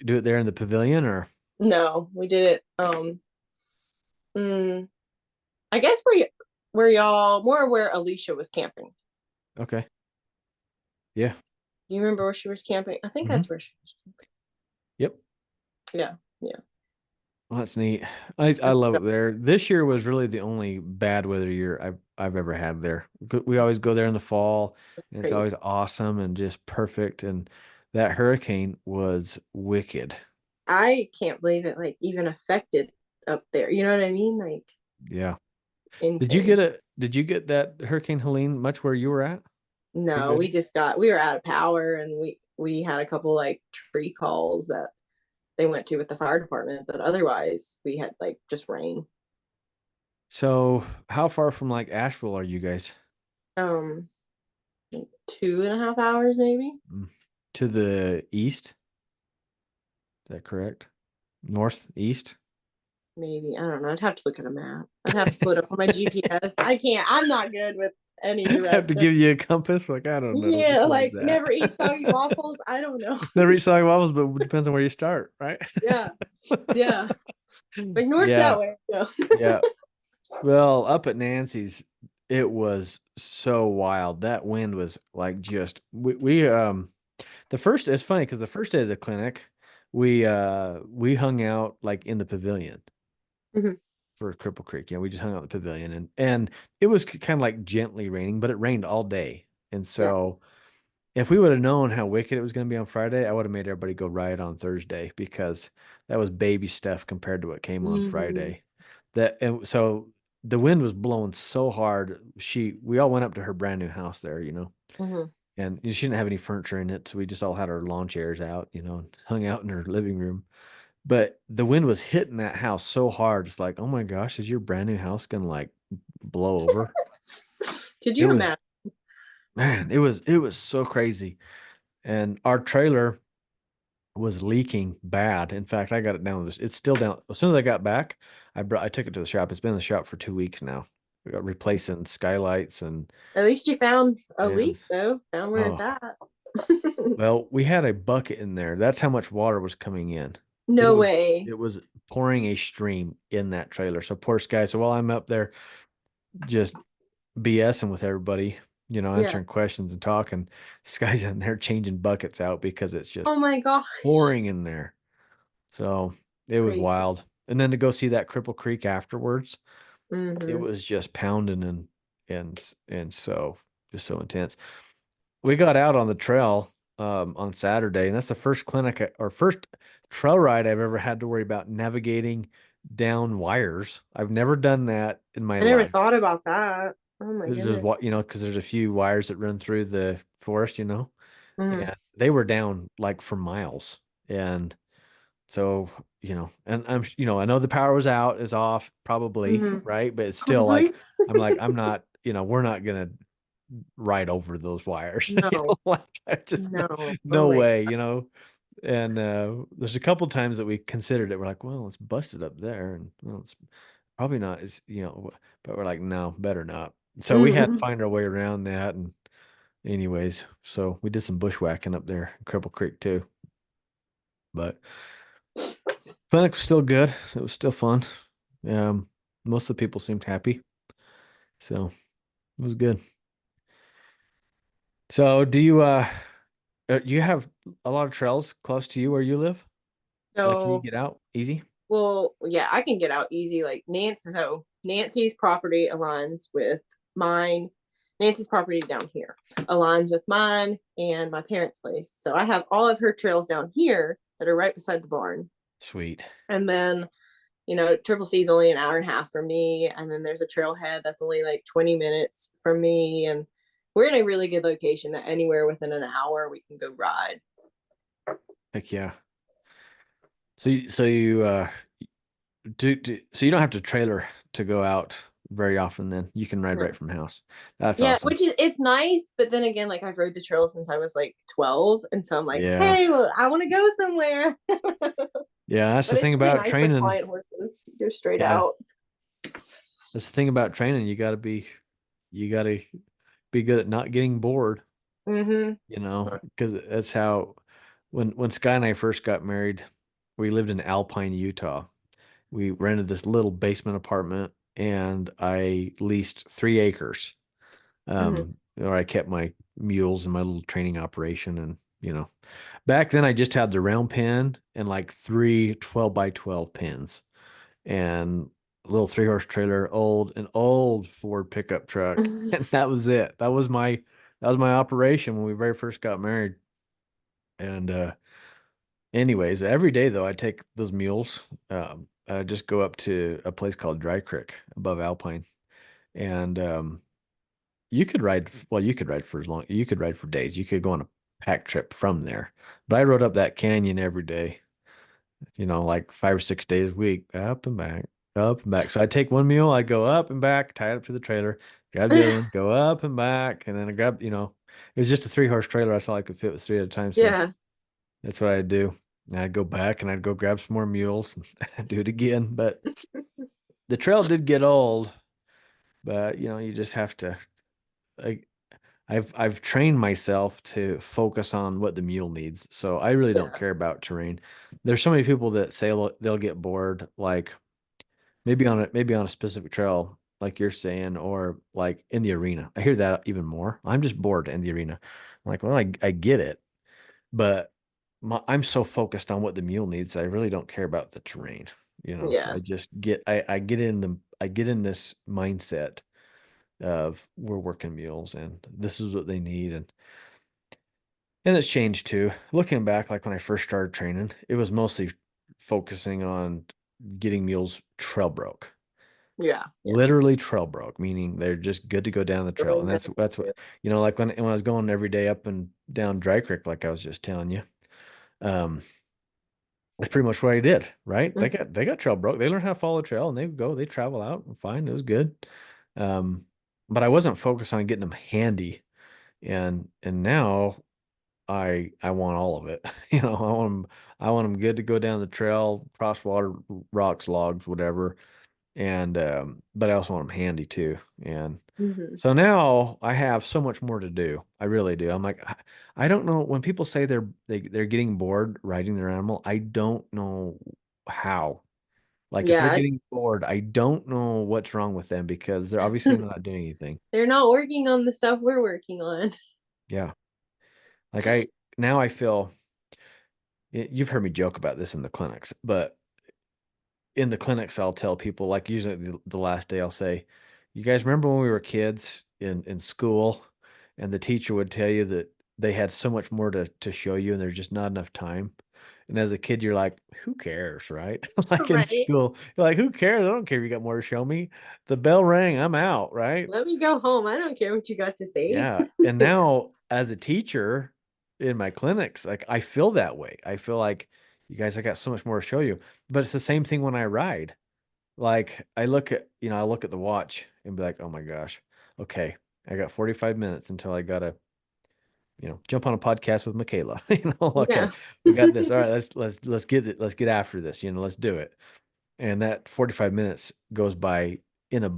do it there in the pavilion or? No, we did it. Mm, I guess where y'all more where Alicia was camping. Okay. Yeah. Do you remember where she was camping? I think Hmm. that's where she was camping. Yep. Yeah, yeah. Well, that's neat. I That's love it there. This year was really the only bad weather year I've ever had there. We always go there in the fall, and it's crazy. always awesome and just perfect. And that hurricane was wicked. I can't believe it like even affected up there. You know what I mean? Like Yeah. insane. Did you get that Hurricane Helene much where you were at? You No, guys? we were out of power and we had a couple like tree calls that they went to with the fire department, but otherwise we had like just rain. So how far from like Asheville are you guys? Um, like 2.5 hours maybe. Mm. To the east? Is that correct? North, east? Maybe. I don't know. I'd have to look at a map. I'd have to put it up on my GPS. I can't. I'm not good with any Have to direction. give you a compass? Like, I don't know. Yeah, Which way is like that? never eat soggy waffles. I don't know. Never eat soggy waffles, but it depends on where you start, right? Yeah, yeah. Like north that Yeah, way. No. yeah. Well, up at Nancy's, it was so wild. That wind was like just we the first it's funny because the first day of the clinic, we hung out like in the pavilion. Mhm. for Cripple Creek. We just hung out in the pavilion, and it was kind of like gently raining, but it rained all day. And Yeah. so if we would have known how wicked it was going to be on Friday, I would have made everybody go ride on Thursday because that was baby stuff compared to what came on Hmm. Friday. And so the wind was blowing so hard. We all went up to her brand new house there, Hmm. and she didn't have any furniture in it, so we just all had our lawn chairs out, and hung out in her living room. But the wind was hitting that house so hard, it's like, oh my gosh, is your brand new house gonna like blow over? Could It you was, imagine? man, it was so crazy. And our trailer was leaking bad. In fact, I got it down. It's still down. As soon as I got back, I took it to the shop. It's been in the shop for 2 weeks now. We got replacing skylights and At least you found a leak, fans. though. Found where it's Oh, at. well, we had a bucket in there. That's how much water was coming in. It No was way. it was pouring a stream in that trailer. So poor Sky. So while I'm up there just BSing with everybody, Yeah. answering questions and talking, Sky's in there changing buckets out because it's just Oh my gosh. pouring in there. So it was Crazy. wild. And then to go see that Cripple Creek afterwards, it Hmm. was just pounding and so just so intense. We got out on the trail on Saturday, and that's the first or first trail ride I've ever had to worry about navigating down wires. I've never done that in my I never life. thought about that. Oh my There's just goodness. what because there's a few wires that run through the forest, Hmm. and they were down like for miles. And so, and I know the power was out, is off, probably, Hmm. right? But it's still Probably. like, I'm not, we're not gonna ride over those wires. No. Like I just No. Oh no my way, God. And there's a couple times that we considered it. We're like, well, it's busted up there, and well, it's probably not. But we're like, no, better not. So we had to Hmm. find our way around that, and anyways, so we did some bushwhacking up there in Cripple Creek too. But clinic was still good. It was still fun. Um, most of the people seemed happy, so it was good. So, do you have a lot of trails close to you where you live? Like, can you So, get out easy? well, yeah, I can get out easy. Like Nancy's property aligns with mine. Nancy's property down here aligns with mine and my parents' place. So I have all of her trails down here that are right beside the barn. Sweet. And then, Triple C is only an hour and a half from me. And then there's a trailhead that's only like 20 minutes from me. And we're in a really good location that anywhere within an hour we can go ride. Heck yeah. So you don't have to trailer to go out very often then. You can ride right No. from the house. That's Yeah, awesome. which is it's nice, but then again, like I've rode the trail since I was like 12, and so I'm like, Yeah. hey, well, I want to go somewhere. Yeah, that's the But it's thing really about nice for training. client horses. You're straight Yeah. out. That's the thing about training. You gotta be good at not getting bored, Mm-hmm. because that's how when Sky and I first got married, we lived in Alpine, Utah. We rented this little basement apartment and I leased 3 acres. Mm-hmm. Where I kept my mules and my little training operation. And, back then I just had the round pen and like three 12 by 12 pins and a little 3 horse trailer, an old Ford pickup truck. And that was it. That was my operation when we very first got married. And, anyways, every day though, I take those mules. I just go up to a place called Dry Creek above Alpine, and you could ride for you could ride for days. You could go on a pack trip from there. But I rode up that canyon every day, like 5 or 6 days a week, up and back, up and back. So I'd take one mule, I'd go up and back, tie it up to the trailer, grab the other one, go up and back, and then I it was just a 3 horse trailer. That's all I could fit with three at a time. So Yeah. that's what I'd do. And I'd go back and I'd go grab some more mules and do it again. But the trail did get old, but you just have to. I, I've trained myself to focus on what the mule needs. So I really don't Yeah. care about terrain. There's so many people that say they'll get bored, like maybe on a specific trail, like you're saying, or like in the arena. I hear that even more. I'm just bored in the arena. I'm like, well, I get it, but I'm so focused on what the mule needs, I really don't care about the terrain. Yeah. I just I get in this mindset of we're working mules and this is what they need. And it's changed too. Looking back, like when I first started training, it was mostly focusing on getting mules trail broke. Yeah. Yeah. Literally trail broke, meaning they're just good to go down the trail. Really And nice. that's what, like when I was going every day up and down Dry Creek, like I was just telling you, um, that's pretty much what I did, right? Mhm. They got trail broke. They learned how to follow the trail and they travel out and fine. It was good. Um, but I wasn't focused on getting them handy. And now I want all of it. I want them good to go down the trail, cross water, rocks, logs, whatever. And but I also want them handy too. And Mhm. so now I have so much more to do. I really do. I'm like, I don't know when people say they're getting bored riding their animal. I don't know how. Like if they're Yeah. getting bored, I don't know what's wrong with them because they're obviously not doing anything. They're not working on the stuff we're working on. Yeah. Like I now I feel you've heard me joke about this in the clinics, but in the clinics, I'll tell people, like usually the last day, I'll say, "You guys remember when we were kids in school, and the teacher would tell you that they had so much more to show you, and there's just not enough time." And as a kid, you're like, "Who cares, right?" Like in Right. school, you're like, "Who cares? I don't care if you got more to show me. The bell rang, I'm out, right?" Let me go home. I don't care what you got to say. Yeah. And now as a teacher in my clinics, like I feel that way. I feel like you guys, I got so much more to show you. But it's the same thing when I ride. Like I look at the watch and be like, "Oh my gosh. Okay. I got 45 minutes until I gotta, jump on a podcast with Mikayla." Okay, Yeah. we got this. All right, let's get it. Let's get after this. Let's do it. And that 45 minutes goes by in a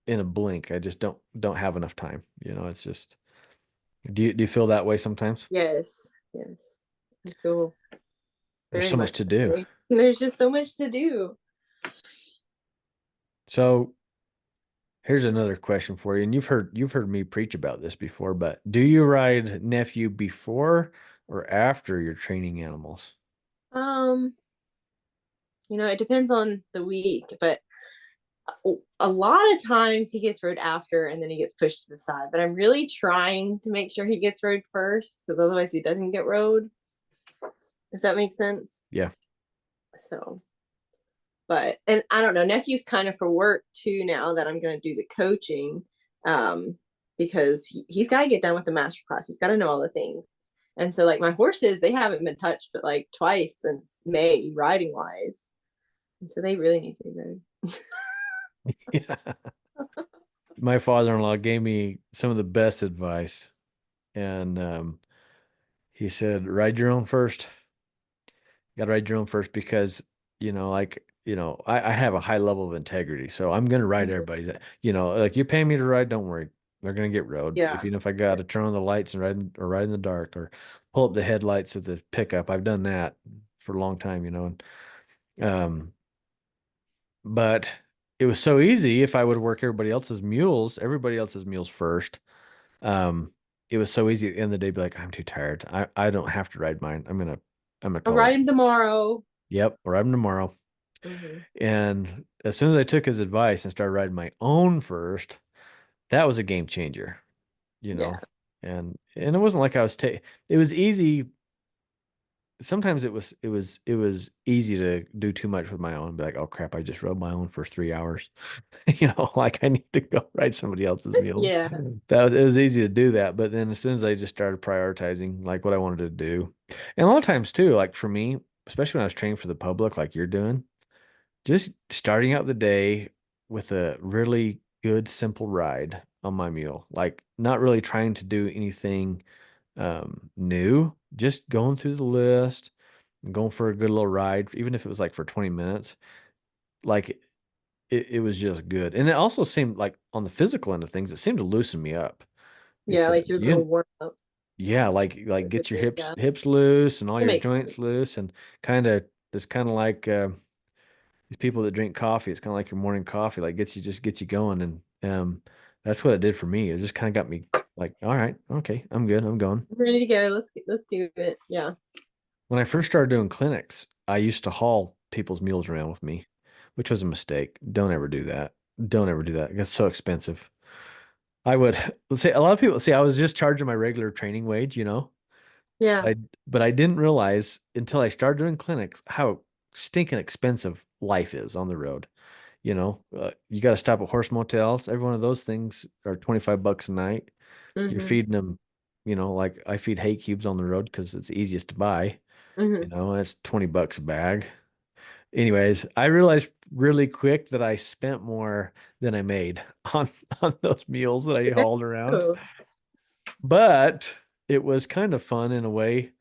in a blink. I just don't have enough time. It's just do you feel that way sometimes? Yes. Yes. I feel There's very so much much to that do. way. There's just so much to do. So here's another question for you, and you've heard me preach about this before, but do you ride nephew before or after you're training animals? Um, it depends on the week, but a lot of times he gets rode after and then he gets pushed to the side. But I'm really trying to make sure he gets rode first because otherwise he doesn't get rode, if that makes sense. Yeah. So, and I don't know, nephew's kind of for work too now that I'm going to do the coaching, um, because he's got to get done with the master class. He's got to know all the things. And so, like my horses, they haven't been touched but like twice since May, riding wise. And so they really need to be rode. Yeah. My father-in-law gave me some of the best advice, and he said, "Ride your own first. You gotta ride your own first because, I have a high level of integrity. So I'm gonna ride everybody that, like you pay me to ride, don't worry. They're gonna get rode. Yeah. If I gotta turn on the lights and ride in the dark or pull up the headlights of the pickup, I've done that for a long time, and but it was so easy if I would work everybody else's mules first. Um, it was so easy at the end of the day, be like, I'm too tired. I don't have to ride mine. I'm gonna I'll call it. ride him tomorrow. Yep, we're riding tomorrow. Hmm. And as soon as I took his advice and started riding my own first, that was a game changer, you know. Yeah. And it wasn't like I was it was easy. Sometimes it was easy to do too much with my own, be like, oh crap, I just rode my own for 3 hours. Like I need to go ride somebody else's mule. Yeah. It was easy to do that. But then as soon as I just started prioritizing like what I wanted to do, and a lot of times too, like for me, especially when I was training for the public, like you're doing, just starting out the day with a really good, simple ride on my mule, like not really trying to do anything new, just going through the list and going for a good little ride, even if it was like for 20 minutes. Like it was just good. And it also seemed like on the physical end of things, it seemed to loosen me up Yeah. Like because your little warm up. yeah, like get your Yeah. hips loose and all It your makes joints sense. loose and kind of it's kind of like these people that drink coffee. It's kind of like your morning coffee, like gets you going. And that's what it did for me. It just kind of got me like, all right, okay, I'm good, I'm going. I'm ready to go. Let's do it. Yeah. When I first started doing clinics, I used to haul people's mules around with me, which was a mistake. Don't ever do that. Don't ever do that. It's so expensive. I would let's say a lot of people see I was just charging my regular training wage, Yeah. I but I didn't realize until I started doing clinics how stinking expensive life is on the road. You got to stop at horse motels. Every one of those things are 25 bucks a night. You're Hmm. feeding them, like I feed hay cubes on the road because it's easiest to buy, Hmm. and it's 20 bucks a bag. Anyways, I realized really quick that I spent more than I made on on those meals that I Yeah. hauled around. Oh. But it was kind of fun in a way,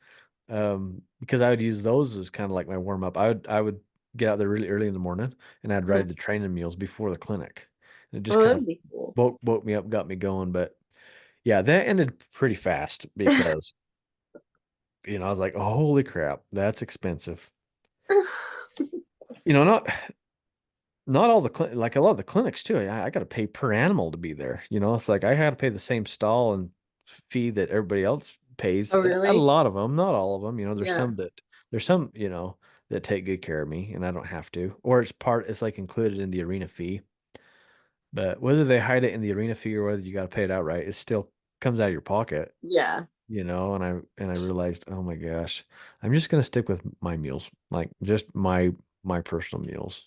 because I would use those as kind of like my warm up. I would get out there really early in the morning and I'd Mhm. ride the training meals before the clinic. And it just Oh, kind of that'd be cool. woke me up, got me going. But yeah, that ended pretty fast because I was like, oh, holy crap, that's expensive. Not all the like a lot of the clinics too. I got to pay per animal to be there. It's like I had to pay the same stall and fee that everybody else pays. Oh, At a really? lot of them, not all of them. Yeah. There's some that take good care of me, and I don't have to, or it's like included in the arena fee. But whether they hide it in the arena fee or whether you got to pay it outright, it still comes out of your pocket. Yeah. And I realized, oh my gosh, I'm just gonna stick with my meals, like just my personal meals.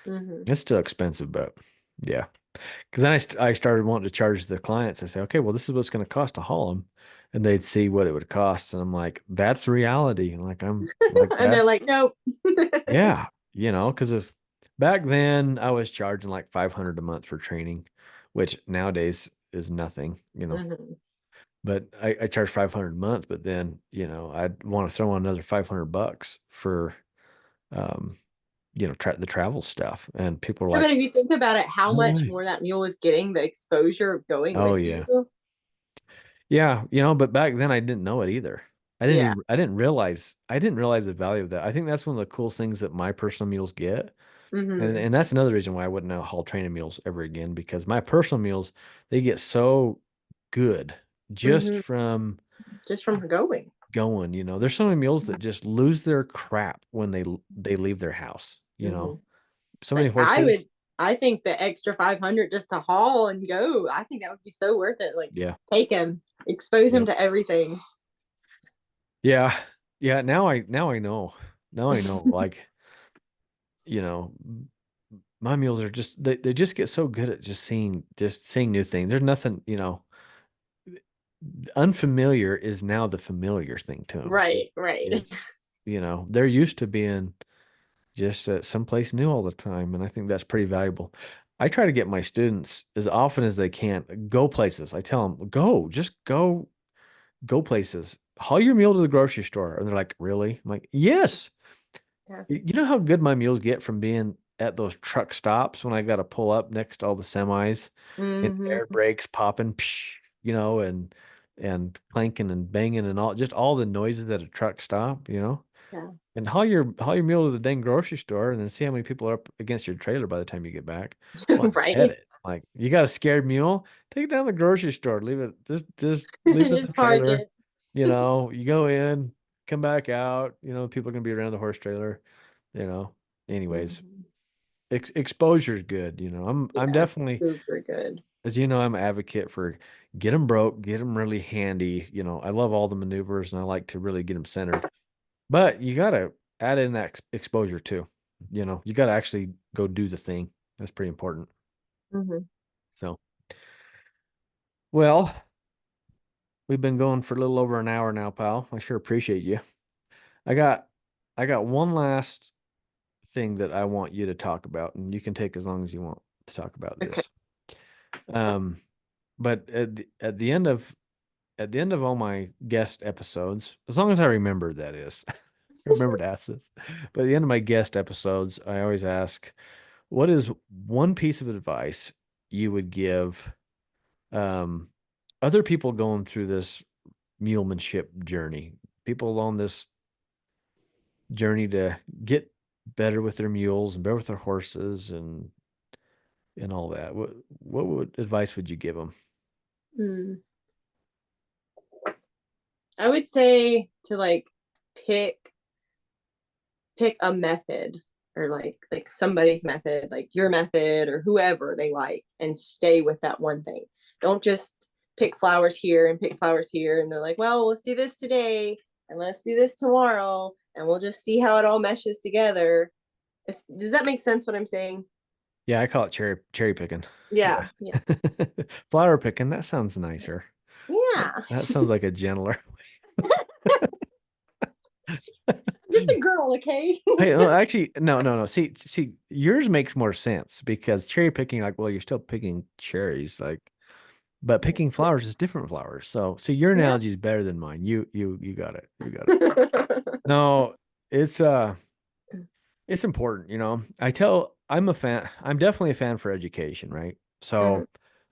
Hmm. It's still expensive, but yeah. Because then I started wanting to charge the clients. I say, okay, well, this is what's going to cost to haul them, and they'd see what it would cost, and I'm like, that's reality. And like I'm like And they're like, that's nope. yeah, because of back then I was charging like 500 a month for training, which nowadays is nothing. Hmm. But I charge 500 a month, but then I'd want to throw on another 500 bucks for um the travel stuff, and people are But like, if you think about it, how no much way. more that mule was getting the exposure of going Oh with you. yeah. Yeah, but back then I didn't know it either. Yeah. I didn't realize the value of that. I think that's one of the coolest things that my personal mules get. And Hmm. and that's another reason why I wouldn't haul training mules ever again, because my personal mules, they get so good just Hmm. from Just from going. going. There's so many mules that just lose their crap when they leave their house. Hmm. So many Like horses. I think the extra 500 just to haul and go, I think that would be so worth it. Like Yeah. take him, expose him Yep. to everything. Yeah. Yeah, now I know. Now I know. Like, you know, my mules are they just get so good at just seeing new things. There's nothing. Unfamiliar is now the familiar thing to them. Right, right. It's they're used to being just at someplace new all the time, and I think that's pretty valuable. I try to get my students as often as they can go places. I tell them, just go places. Haul your mule to the grocery store. And they're like, really? I'm like, yes. Yeah. You know how good my mules get from being at those truck stops when I got to pull up next to all the semis and air Hmm. brakes popping, and clanking and banging and all the noises at a truck stop. Yeah. And haul your mule to the dang grocery store and then see how many people are up against your trailer by the time you get back. Well, forget Right. it. Like you got a scared mule, take it down to the grocery store. Leave it just leave it at the Just park trailer. it. You go in, come back out. People are gonna be around the horse trailer. You know. Anyways, Mhm. exposure is good. I'm Yeah, definitely, super good. as you know, I'm an advocate for get them broke, get them really handy. I love all the maneuvers and I like to really get them centered. But you gotta add in that exposure too. You gotta actually go do the thing. That's pretty important. Hmm. So, well, we've been going for a little over an hour now, pal. I sure appreciate you. I got, I got one last thing that I want you to talk about, and you can take as long as you want to talk about Okay. this. Um, but at the end of all my guest episodes, as long as I remember, that is, I remember to ask this. But at the end of my guest episodes, I always ask, what is one piece of advice you would give um, other people going through this mulemanship journey? People on this journey to get better with their mules and better with their horses and all that. What advice would you give them? Mm. I would say to like pick pick a method, or like somebody's method, like your method or whoever they like, and stay with that one thing. Don't just pick flowers here and pick flowers here, and they're like, well, let's do this today and let's do this tomorrow, and we'll just see how it all meshes together. Does that make sense what I'm saying? Yeah, I call it cherry picking. Yeah. Yeah, yeah, Flower picking, that sounds nicer. yeah. That sounds like a gentler. Just a girl, okay? Hey, no, actually, no. See, yours makes more sense because cherry picking, like, well, you're still picking cherries, like, but picking flowers is different flowers. So, see, your Yeah. analogy is better than mine. You got it. You got it. No, it's important, I'm a fan. I'm definitely a fan for education, right? Mhm. So,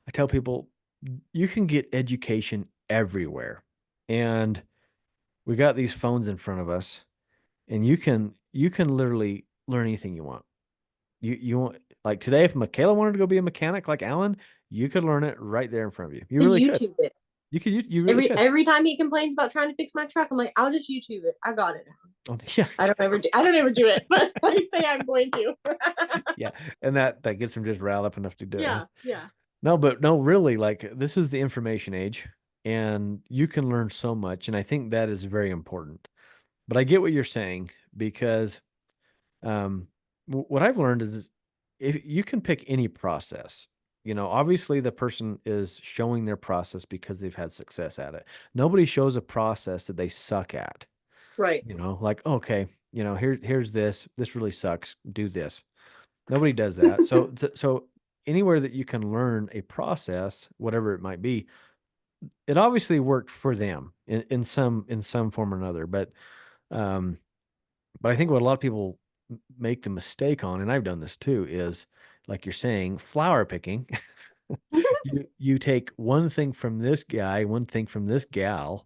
I tell people you can get education everywhere, and we got these phones in front of us, and you can literally learn anything you want. You want, like, today, if Mikayla wanted to go be a mechanic like Alan, you could learn it right there in front of you. You And really could. YouTube it. You really Every could. every time he complains about trying to fix my truck, I'm like, I'll just YouTube it. I got it. Oh, yeah, I don't ever do it, but I say I'm going to. yeah, and that gets him just riled up enough to do it. Huh? Yeah, yeah. No, but no, really, like, this is the information age, and you can learn so much, and I think that is very important. But I get what you're saying because um, what I've learned is if you can pick any process, obviously the person is showing their process because they've had success at it. Nobody shows a process that they suck at, Right. like, okay, here's this really sucks. Do this. Nobody does that. So anywhere that you can learn a process, whatever it might be, it obviously worked for them in some form or another. Um, but I think what a lot of people make the mistake on, and I've done this too, is like you're saying, flower picking. You take one thing from this guy, one thing from this gal,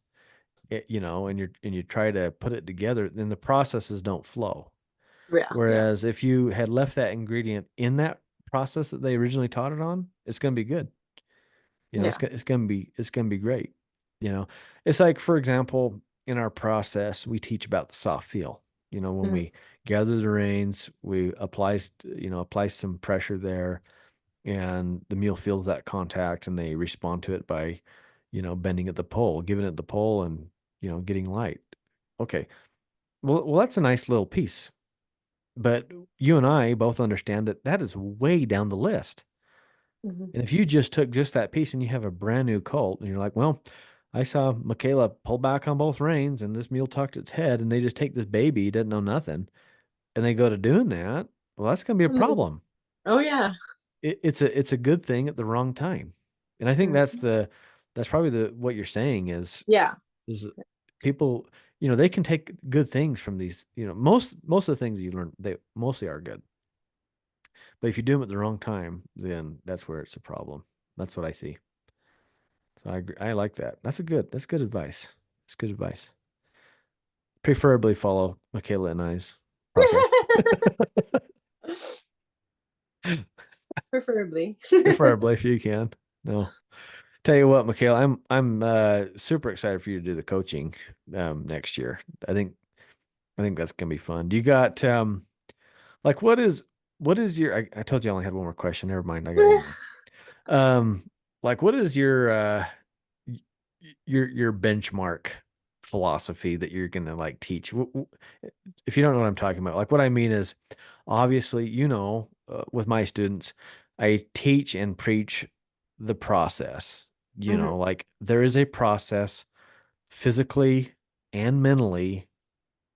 and you try to put it together, then the processes don't flow. Yeah, yeah, Whereas if you had left that ingredient in that process that they originally taught it on, it's going to be good. yeah. It's going to be great. You know, it's like, for example, in our process, we teach about the soft feel. When Mhm. we gather the reins, we apply some pressure there, and the mule feels that contact, and they respond to it by, bending at the pole, giving it the pole, and getting light. Okay, well, that's a nice little piece, but you and I both understand that that is way down the list. Mhm. And if you just took just that piece and you have a brand new colt, and you're like, well, I saw Mikayla pull back on both reins and this mule tucked its head, and they just take this baby, doesn't know nothing, and they go to doing that, well, that's going to be a Mhm. problem. Oh yeah. It's a good thing at the wrong time. And I think that's Mhm. that's probably what you're saying Yeah. is people, they can take good things from these, most of the things you learn, they mostly are good. But if you do them at the wrong time, then that's where it's a problem. That's what I see. So I agree. I like that. That's good advice. That's good advice. Preferably follow Mikayla and I's process. Preferably. Preferably if you can. No. Tell you what, Mikayla, I'm super excited for you to do the coaching next year. I think I think that's gonna be fun. Do you got like what is your I told you I only had one more question. Never mind, I got one more. Like, what is y- your benchmark philosophy that you're gonna, like, teach? If you don't know what I'm talking about, like, what I mean is, obviously, with my students, I teach and preach the process. Mhm. Like, there is a process physically and mentally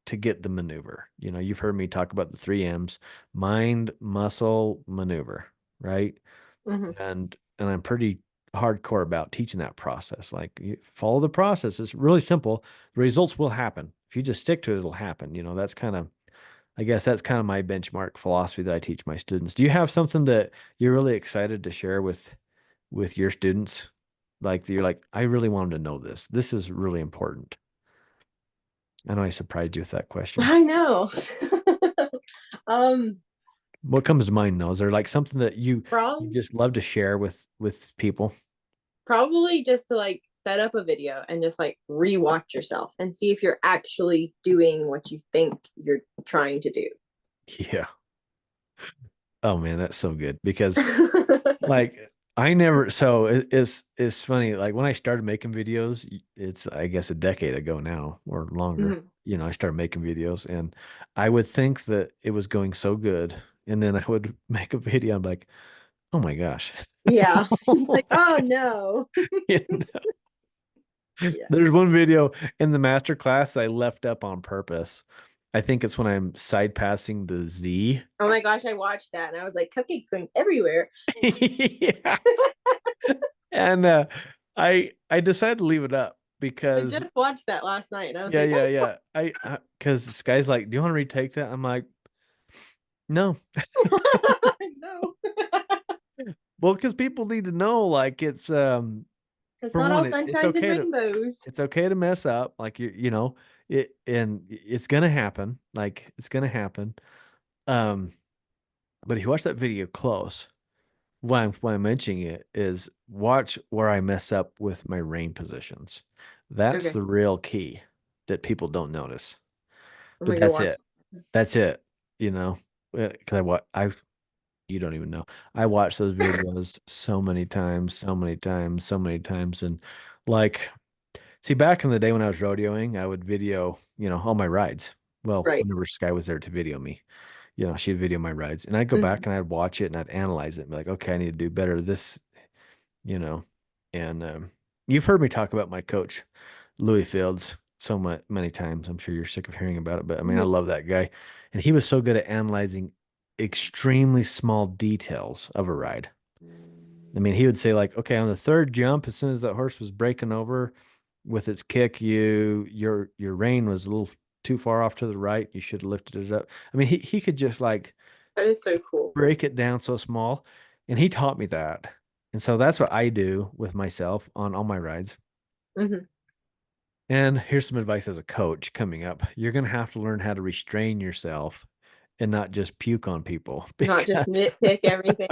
to get the maneuver. You've heard me talk about the three M's: mind, muscle, maneuver, right? Mhm. And I'm pretty hardcore about teaching that process. Like, you follow the process. It's really simple. The results will happen. If you just stick to it, it'll happen. That's kind of, I guess that's kind of my benchmark philosophy that I teach my students. Do you have something that you're really excited to share with your students? Like, you're like, I really want them to know this. This is really important. I know I surprised you with that question. I know. um, What comes to mind though? Is there like something that you prob just love to share with people? probably just to like set up a video and just like rewatch yourself and see if you're actually doing what you think you're trying to do. Yeah. Oh man, that's so good because like I never so it's funny like when I started making videos, it's I guess a decade ago now or longer. Mhm. I started making videos and I would think that it was going so good and then I would make a video I'm like, "Oh my gosh." Yeah. It's like, oh no. And Yeah. there's one video in the master class that I left up on purpose. I think it's when I'm side passing the Z. Oh my gosh, I watched that and I was like, cupcakes going everywhere. Yeah. And I decided to leave it up I because just watched that last night and I was yeah, like, yeah, yeah. I because this guy's like, "Do you want to retake that?" I'm like, "No." oh no. Well, because people need to know, like, it's It's for not one, all it's sunshines and okay to rainbows. mess up, like it and it's gonna happen, like it's gonna happen. Um, but if you watch that video close, why I'm mentioning it is watch where I mess up with my rein positions. That's Okay. the real key that people don't notice. I'm But gonna go that's watch. it. That's it. You know, because I you don't even know. I watched those videos so many times, so many times, so many times, and like, see, back in the day when I was rodeoing, I would video, all my rides. Well, Right. whenever Sky was there to video me, she'd video my rides, and I'd go back Mhm. and I'd watch it and I'd analyze it and be like, okay, I need to do better this, you know, and you've heard me talk about my coach, Louis Fields, so much many times. I'm sure you're sick of hearing about it, but I mean, I Mhm. love that guy, and he was so good at analyzing extremely small details of a ride. I mean, he would say like, okay, on the third jump, as soon as that horse was breaking over with its kick, your rein was a little too far off to the right. You should have lifted it up. I mean, he could just like That is so cool. break it down so small, and he taught me that. And so that's what I do with myself on all my rides. Mhm. And here's some advice as a coach coming up. You're going to have to learn how to restrain yourself and not just puke on people Not just because nitpick everything.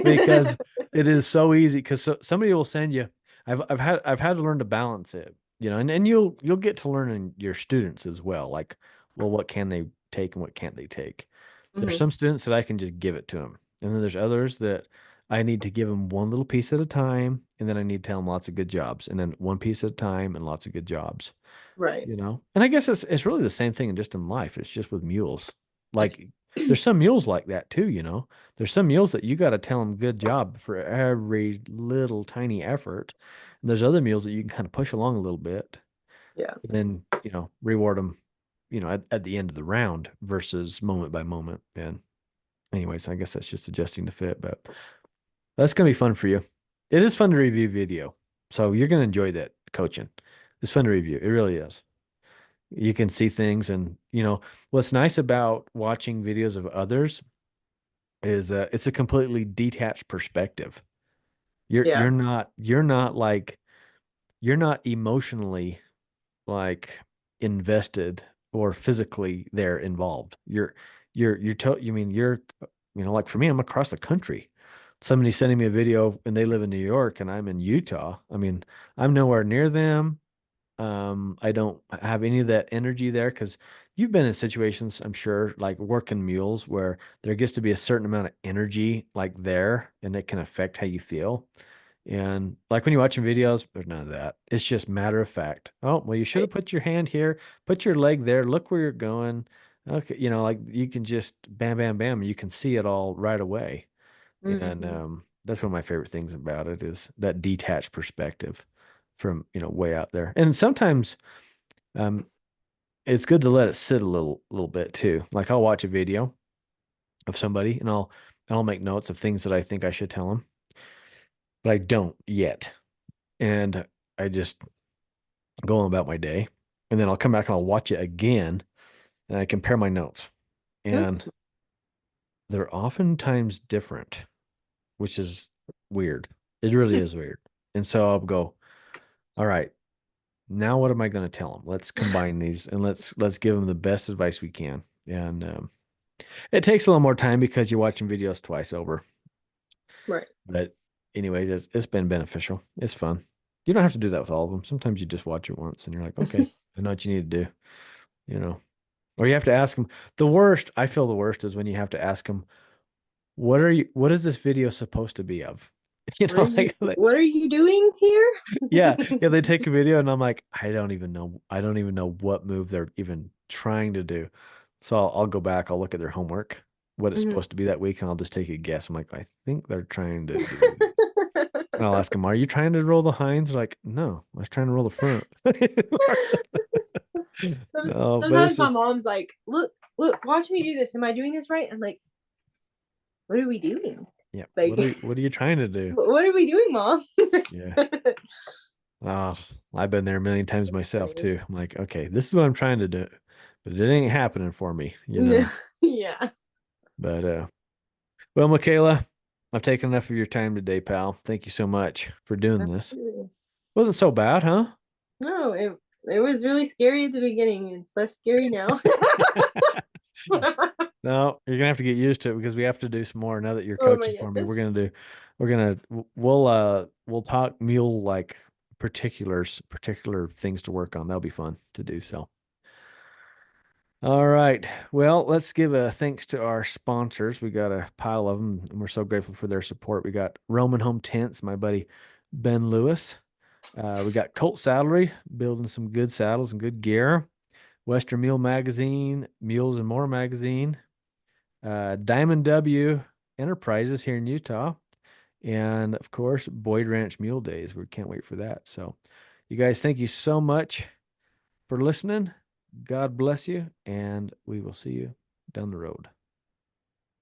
because it is so easy because somebody will send you. I've had to learn to balance it, and you'll get to learn in your students as well. Like, well, what can they take and what can't they take? There's Mhm. some students that I can just give it to them, and then there's others that I need to give them one little piece at a time, and then I need to tell them lots of good jobs, and then one piece at a time and lots of good jobs. Right. And I guess it's really the same thing just in life. It's just with mules. Okay. Like there's some mules like that too. There's some mules that you got to tell them good job for every little tiny effort. And there's other mules that you can kind of push along a little bit Yeah. and then, reward them, at the end of the round versus moment by moment. And anyways, I guess that's just adjusting to fit, but that's going to be fun for you. It is fun to review video. So you're going to enjoy that coaching. It's fun to review. It really is. You can see things, and what's nice about watching videos of others is it's a completely detached perspective. You're Yeah. you're not you're not like you're not emotionally like invested or physically there involved. You mean you're like for me, I'm across the country. Somebody sending me a video and they live in New York and I'm in Utah. I mean, I'm nowhere near them. I don't have any of that energy there because you've been in situations, I'm sure, like working mules where there gets to be a certain amount of energy like there and it can affect how you feel. And like when you're watching videos, there's none of that. It's just matter of fact. Oh, well, you should Right. have put your hand here, put your leg there, look where you're going. Okay, like you can just bam, bam, bam, and you can see it all right away. And Mhm. that's one of my favorite things about it is that detached perspective from, way out there. And sometimes um, it's good to let it sit a little bit too. Like I'll watch a video of somebody and I'll make notes of things that I think I should tell them, but I don't yet. And I just go on about my day. And then I'll come back and I'll watch it again and I compare my notes. That's And they're oftentimes different, which is weird. It really is weird. And so I'll go, all right, now what am I going to tell them? Let's combine these and let's give them the best advice we can. And it takes a little more time because you're watching videos twice over. right. But anyways, it's been beneficial. It's fun. You don't have to do that with all of them. Sometimes you just watch it once and you're like, okay, I know what you need to do, you know. Or you have to ask them. The worst, I feel the worst is when you have to ask them, what is this video supposed to be of? You know, like what are you doing here? yeah, yeah, they take a video and I'm like, I don't even know. I don't even know what move they're even trying to do. So I'll go back, I'll look at their homework, what it's Mhm. supposed to be that week, and I'll just take a guess. I'm like, I think they're trying to do. And I'll ask them, are you trying to roll the hinds? They're like, no, I was trying to roll the front. Or something. No, but it's Sometimes my just mom's like, look, watch me do this. Am I doing this right? I'm like, what are we doing? yeah. Like, What are you trying to do? what are we doing, mom? Yeah. Oh, I've been there a million times myself too. I'm like, okay, this is what I'm trying to do, but it ain't happening for me, you know. Yeah. But well, Mikayla, I've taken enough of your time today, pal. Thank you so much for doing this. Wasn't so bad, huh? No, it was really scary at the beginning. It's less scary now. No, you're gonna have to get used to it because we have to do some more now that you're Oh my coaching for me. goodness. We'll talk mule like particular things to work on. That'll be fun to do. So, all right. Well, let's give a thanks to our sponsors. We got a pile of them, and we're so grateful for their support. We got Roman Home Tents, my buddy Ben Lewis. We got Colt Saddlery, building some good saddles and good gear. Western Mule Magazine, Mules and More Magazine. Diamond W Enterprises here in Utah, and of course, Boyd Ranch Mule Days. We can't wait for that. So, you guys, thank you so much for listening. God bless you, and we will see you down the road.